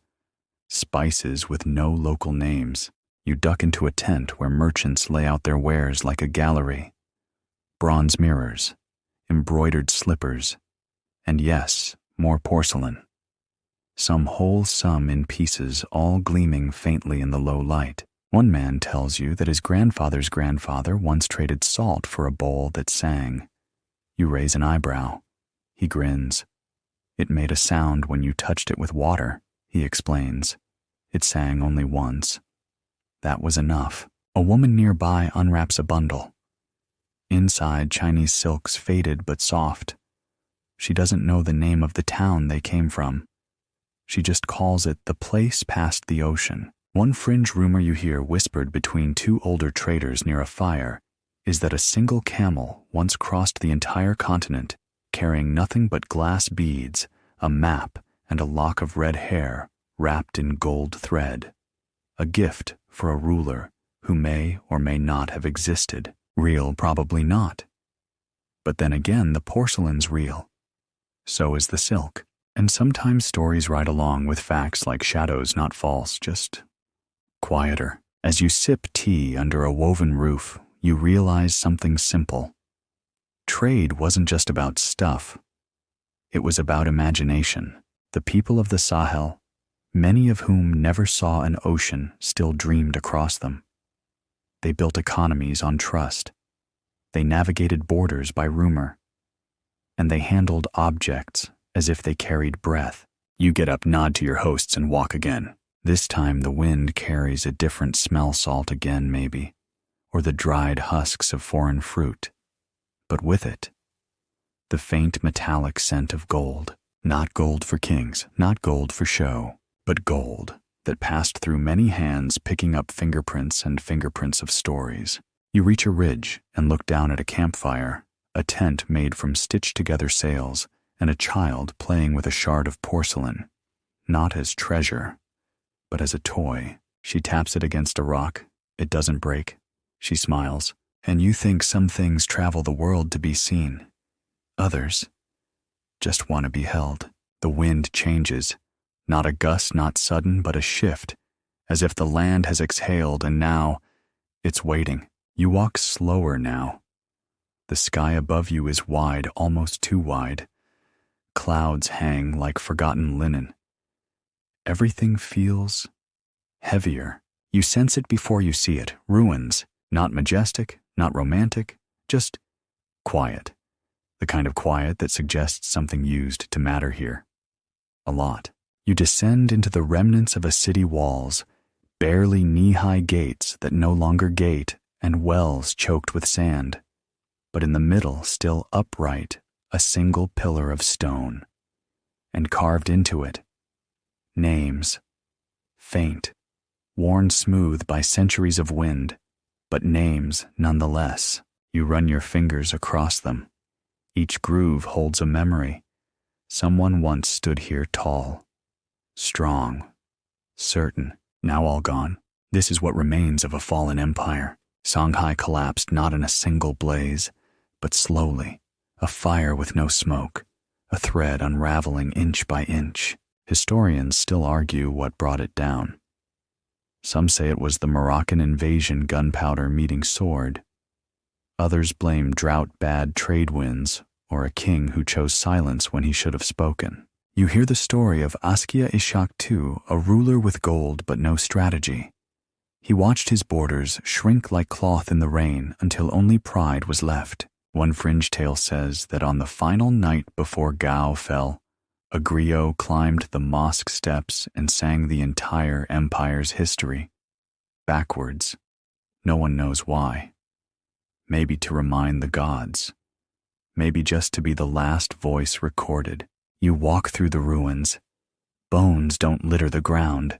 spices with no local names. You duck into a tent where merchants lay out their wares like a gallery. Bronze mirrors, embroidered slippers, and yes, more porcelain. Some whole, some in pieces, all gleaming faintly in the low light. One man tells you that his grandfather's grandfather once traded salt for a bowl that sang. You raise an eyebrow. He grins. It made a sound when you touched it with water, he explains. It sang only once. That was enough. A woman nearby unwraps a bundle. Inside, Chinese silks, faded but soft. She doesn't know the name of the town they came from. She just calls it the place past the ocean. One fringe rumor you hear whispered between two older traders near a fire is that a single camel once crossed the entire continent carrying nothing but glass beads, a map, and a lock of red hair wrapped in gold thread. A gift for a ruler who may or may not have existed. Real, probably not. But then again, the porcelain's real. So is the silk. And sometimes stories ride along with facts like shadows not false, just quieter. As you sip tea under a woven roof, you realize something simple. Trade wasn't just about stuff. It was about imagination. The people of the Sahel, many of whom never saw an ocean, still dreamed across them. They built economies on trust. They navigated borders by rumor. And they handled objects as if they carried breath. You get up, nod to your hosts, and walk again. This time the wind carries a different smell, salt again maybe, or the dried husks of foreign fruit. But with it, the faint metallic scent of gold. Not gold for kings, not gold for show, but gold that passed through many hands, picking up fingerprints and fingerprints of stories. You reach a ridge and look down at a campfire, a tent made from stitched-together sails, and a child playing with a shard of porcelain, not as treasure, but as a toy. She taps it against a rock. It doesn't break. She smiles, and you think some things travel the world to be seen. Others just want to be held. The wind changes, not a gust, not sudden, but a shift, as if the land has exhaled and now it's waiting. You walk slower now. The sky above you is wide, almost too wide. Clouds hang like forgotten linen. Everything feels heavier. You sense it before you see it. Ruins, not majestic, not romantic, just quiet. The kind of quiet that suggests something used to matter here. A lot. You descend into the remnants of a city walls, barely knee-high gates that no longer gate, and wells choked with sand. But in the middle, still upright, a single pillar of stone. And carved into it, names. Faint, worn smooth by centuries of wind, but names nonetheless. You run your fingers across them. Each groove holds a memory. Someone once stood here tall, strong, certain, now all gone. This is what remains of a fallen empire. Songhai collapsed not in a single blaze, but slowly, a fire with no smoke, a thread unraveling inch by inch. Historians still argue what brought it down. Some say it was the Moroccan invasion, gunpowder meeting sword. Others blame drought, bad trade winds, or a king who chose silence when he should have spoken. You hear the story of Askia Ishak II, a ruler with gold but no strategy. He watched his borders shrink like cloth in the rain until only pride was left. One fringe tale says that on the final night before Gao fell, a griot climbed the mosque steps and sang the entire empire's history. Backwards. No one knows why. Maybe to remind the gods. Maybe just to be the last voice recorded. You walk through the ruins. Bones don't litter the ground,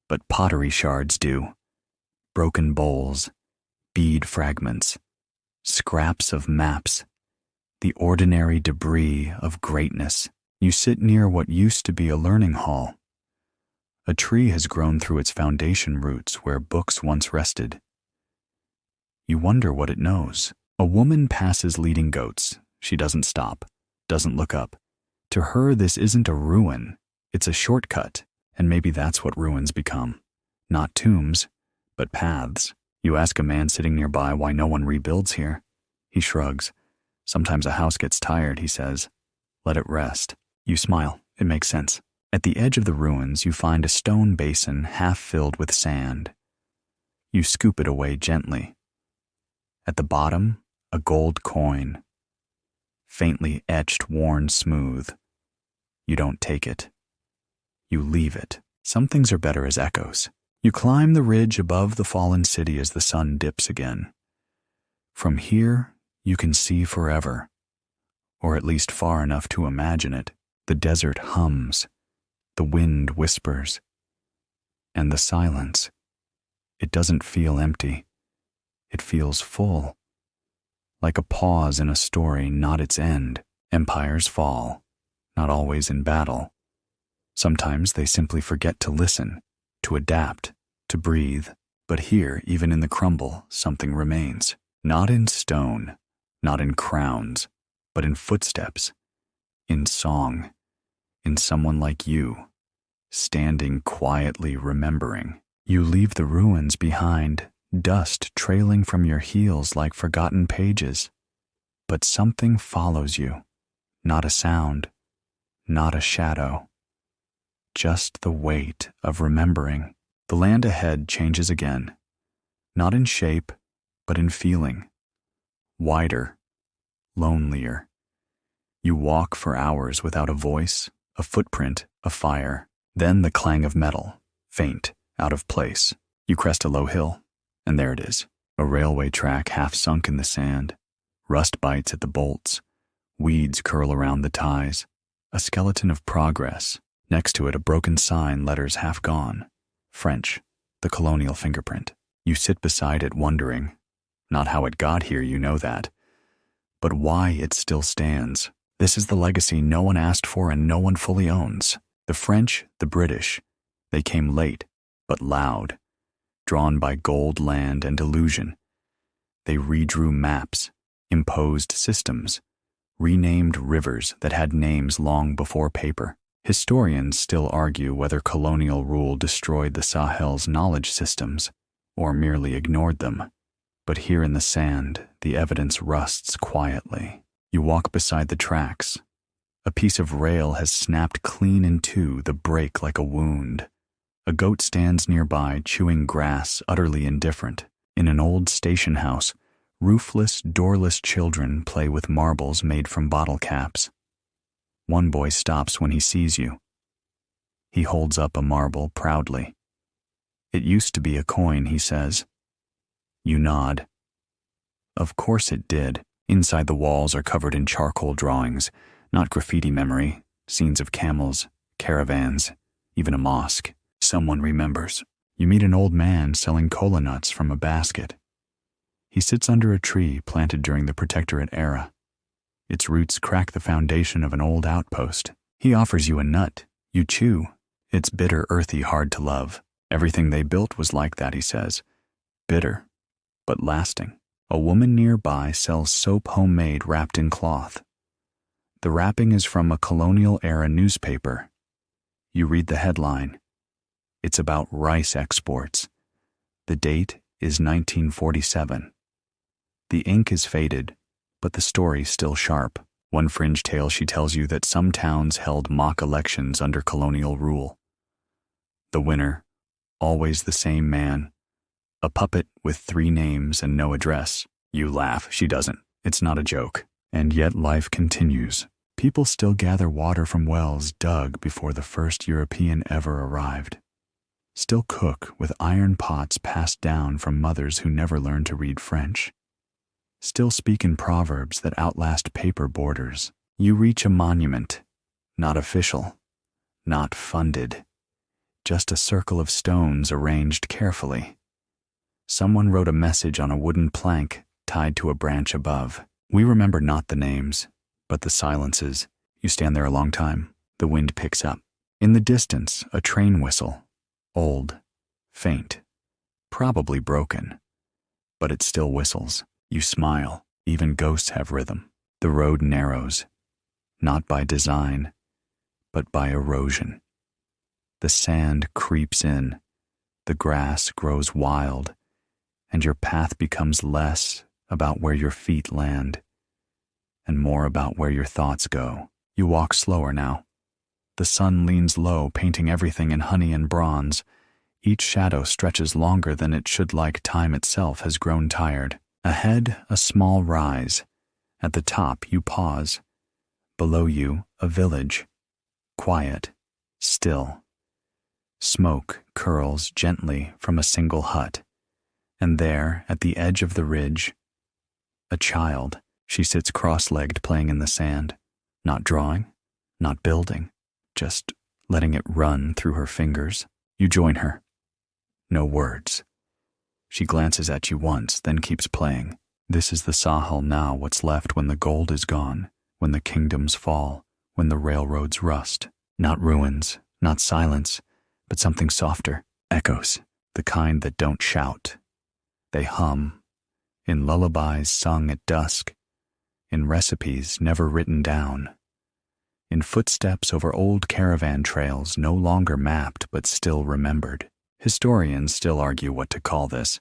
but pottery shards do. Broken bowls, bead fragments, scraps of maps, the ordinary debris of greatness. You sit near what used to be a learning hall. A tree has grown through its foundation roots where books once rested. You wonder what it knows. A woman passes leading goats. She doesn't stop, doesn't look up. To her, this isn't a ruin. It's a shortcut, and maybe that's what ruins become. Not tombs, but paths. You ask a man sitting nearby why no one rebuilds here. He shrugs. Sometimes a house gets tired, he says. Let it rest. You smile. It makes sense. At the edge of the ruins, you find a stone basin half filled with sand. You scoop it away gently. At the bottom, a gold coin. Faintly etched, worn smooth. You don't take it. You leave it. Some things are better as echoes. You climb the ridge above the fallen city as the sun dips again. From here, you can see forever, or at least far enough to imagine it. The desert hums. The wind whispers. And the silence, it doesn't feel empty. It feels full. Like a pause in a story, not its end. Empires fall, not always in battle. Sometimes they simply forget to listen, to adapt, to breathe. But here, even in the crumble, something remains. Not in stone, not in crowns, but in footsteps, in song, in someone like you, standing quietly remembering. You leave the ruins behind, dust trailing from your heels like forgotten pages. But something follows you, not a sound, not a shadow, just the weight of remembering. The land ahead changes again, not in shape, but in feeling. Wider, lonelier. You walk for hours without a voice, a footprint, a fire. Then the clang of metal, faint, out of place. You crest a low hill, and there it is. A railway track half sunk in the sand. Rust bites at the bolts. Weeds curl around the ties. A skeleton of progress. Next to it, a broken sign, letters half gone. French, the colonial fingerprint. You sit beside it wondering, not how it got here, you know that, but why it still stands. This is the legacy no one asked for and no one fully owns. The French, the British, they came late, but loud, drawn by gold, land, and illusion. They redrew maps, imposed systems, renamed rivers that had names long before paper. Historians still argue whether colonial rule destroyed the Sahel's knowledge systems or merely ignored them. But here in the sand, the evidence rusts quietly. You walk beside the tracks. A piece of rail has snapped clean in two, the break like a wound. A goat stands nearby, chewing grass, utterly indifferent. In an old station house, roofless, doorless children play with marbles made from bottle caps. One boy stops when he sees you. He holds up a marble proudly. "It used to be a coin," he says. You nod. Of course it did. Inside, the walls are covered in charcoal drawings, not graffiti memory, scenes of camels, caravans, even a mosque. Someone remembers. You meet an old man selling cola nuts from a basket. He sits under a tree planted during the Protectorate era. Its roots crack the foundation of an old outpost. He offers you a nut. You chew. It's bitter, earthy, hard to love. Everything they built was like that, he says. Bitter, but lasting. A woman nearby sells soap homemade wrapped in cloth. The wrapping is from a colonial-era newspaper. You read the headline. It's about rice exports. The date is 1947. The ink is faded, but the story still sharp. One fringe tale, she tells you that some towns held mock elections under colonial rule. The winner, always the same man. A puppet with 3 names and no address. You laugh, she doesn't. It's not a joke. And yet life continues. People still gather water from wells dug before the first European ever arrived. Still cook with iron pots passed down from mothers who never learned to read French. Still speak in proverbs that outlast paper borders. You reach a monument, not official, not funded, just a circle of stones arranged carefully. Someone wrote a message on a wooden plank tied to a branch above. We remember not the names, but the silences. You stand there a long time. The wind picks up. In the distance, a train whistle. Old, faint, probably broken, but it still whistles. You smile. Even ghosts have rhythm. The road narrows, not by design, but by erosion. The sand creeps in, the grass grows wild, and your path becomes less about where your feet land and more about where your thoughts go. You walk slower now. The sun leans low, painting everything in honey and bronze. Each shadow stretches longer than it should, like time itself has grown tired. Ahead, a small rise. At the top, you pause. Below you, a village. Quiet, still. Smoke curls gently from a single hut. And there, at the edge of the ridge, a child. She sits cross-legged playing in the sand. Not drawing, not building, just letting it run through her fingers. You join her. No words. She glances at you once, then keeps playing. This is the Sahel now, what's left when the gold is gone, when the kingdoms fall, when the railroads rust. Not ruins, not silence, but something softer. Echoes, the kind that don't shout. They hum, in lullabies sung at dusk, in recipes never written down, in footsteps over old caravan trails no longer mapped but still remembered. Historians still argue what to call this.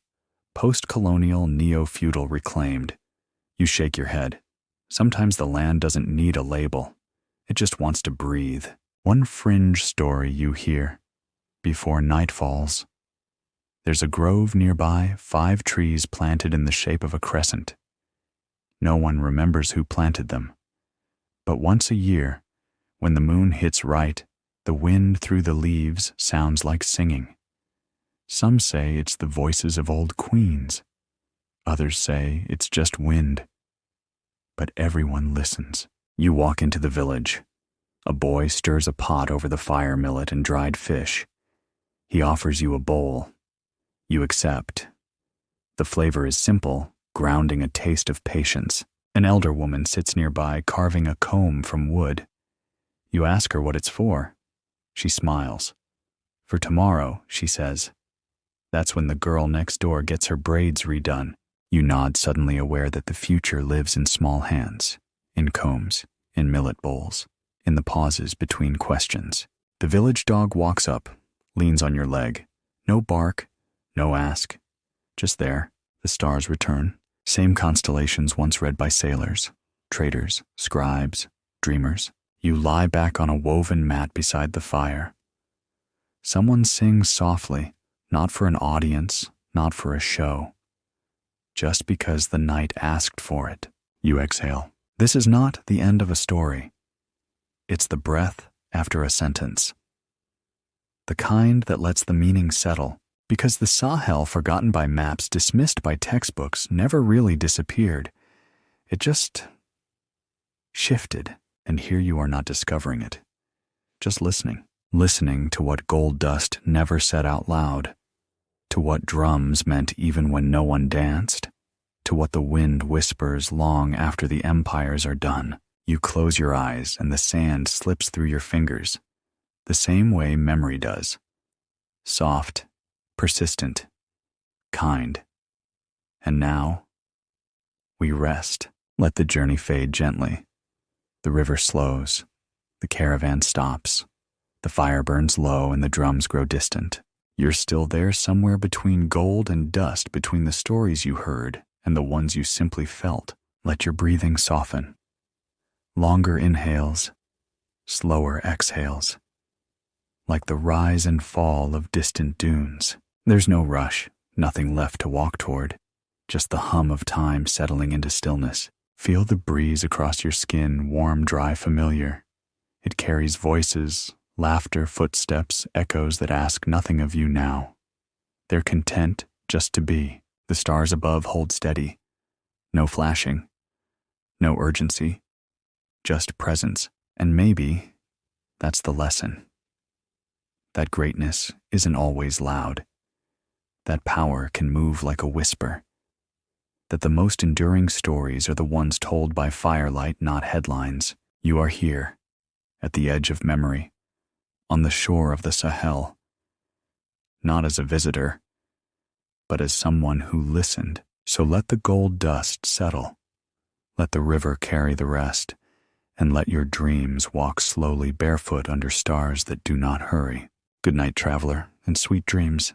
Post-colonial, neo-feudal reclaimed. You shake your head. Sometimes the land doesn't need a label. It just wants to breathe. One fringe story you hear. Before night falls. There's a grove nearby, 5 trees planted in the shape of a crescent. No one remembers who planted them. But once a year, when the moon hits right, the wind through the leaves sounds like singing. Some say it's the voices of old queens. Others say it's just wind. But everyone listens. You walk into the village. A boy stirs a pot over the fire millet and dried fish. He offers you a bowl. You accept. The flavor is simple, grounding a taste of patience. An elder woman sits nearby, carving a comb from wood. You ask her what it's for. She smiles. For tomorrow, she says. That's when the girl next door gets her braids redone. You nod, suddenly aware that the future lives in small hands, in combs, in millet bowls, in the pauses between questions. The village dog walks up, leans on your leg. No bark, no ask. Just there, the stars return. Same constellations once read by sailors, traders, scribes, dreamers. You lie back on a woven mat beside the fire. Someone sings softly, not for an audience, not for a show. Just because the night asked for it. You exhale. This is not the end of a story. It's the breath after a sentence. The kind that lets the meaning settle, because the Sahel, forgotten by maps, dismissed by textbooks, never really disappeared. It just shifted, and here you are not discovering it. Just listening to what gold dust never said out loud, to what drums meant even when no one danced, to what the wind whispers long after the empires are done. You close your eyes and the sand slips through your fingers, the same way memory does. Soft, persistent, kind. And now, we rest. Let the journey fade gently. The river slows. The caravan stops. The fire burns low and the drums grow distant. You're still there somewhere between gold and dust, between the stories you heard and the ones you simply felt. Let your breathing soften. Longer inhales, slower exhales. Like the rise and fall of distant dunes. There's no rush, nothing left to walk toward. Just the hum of time settling into stillness. Feel the breeze across your skin, warm, dry, familiar. It carries voices, laughter, footsteps, echoes that ask nothing of you now. They're content just to be. The stars above hold steady. No flashing. No urgency. Just presence. And maybe that's the lesson. That greatness isn't always loud. That power can move like a whisper. That the most enduring stories are the ones told by firelight, not headlines. You are here, at the edge of memory, on the shore of the Sahel. Not as a visitor, but as someone who listened. So let the gold dust settle. Let the river carry the rest, and let your dreams walk slowly barefoot under stars that do not hurry. Good night, traveler, and sweet dreams.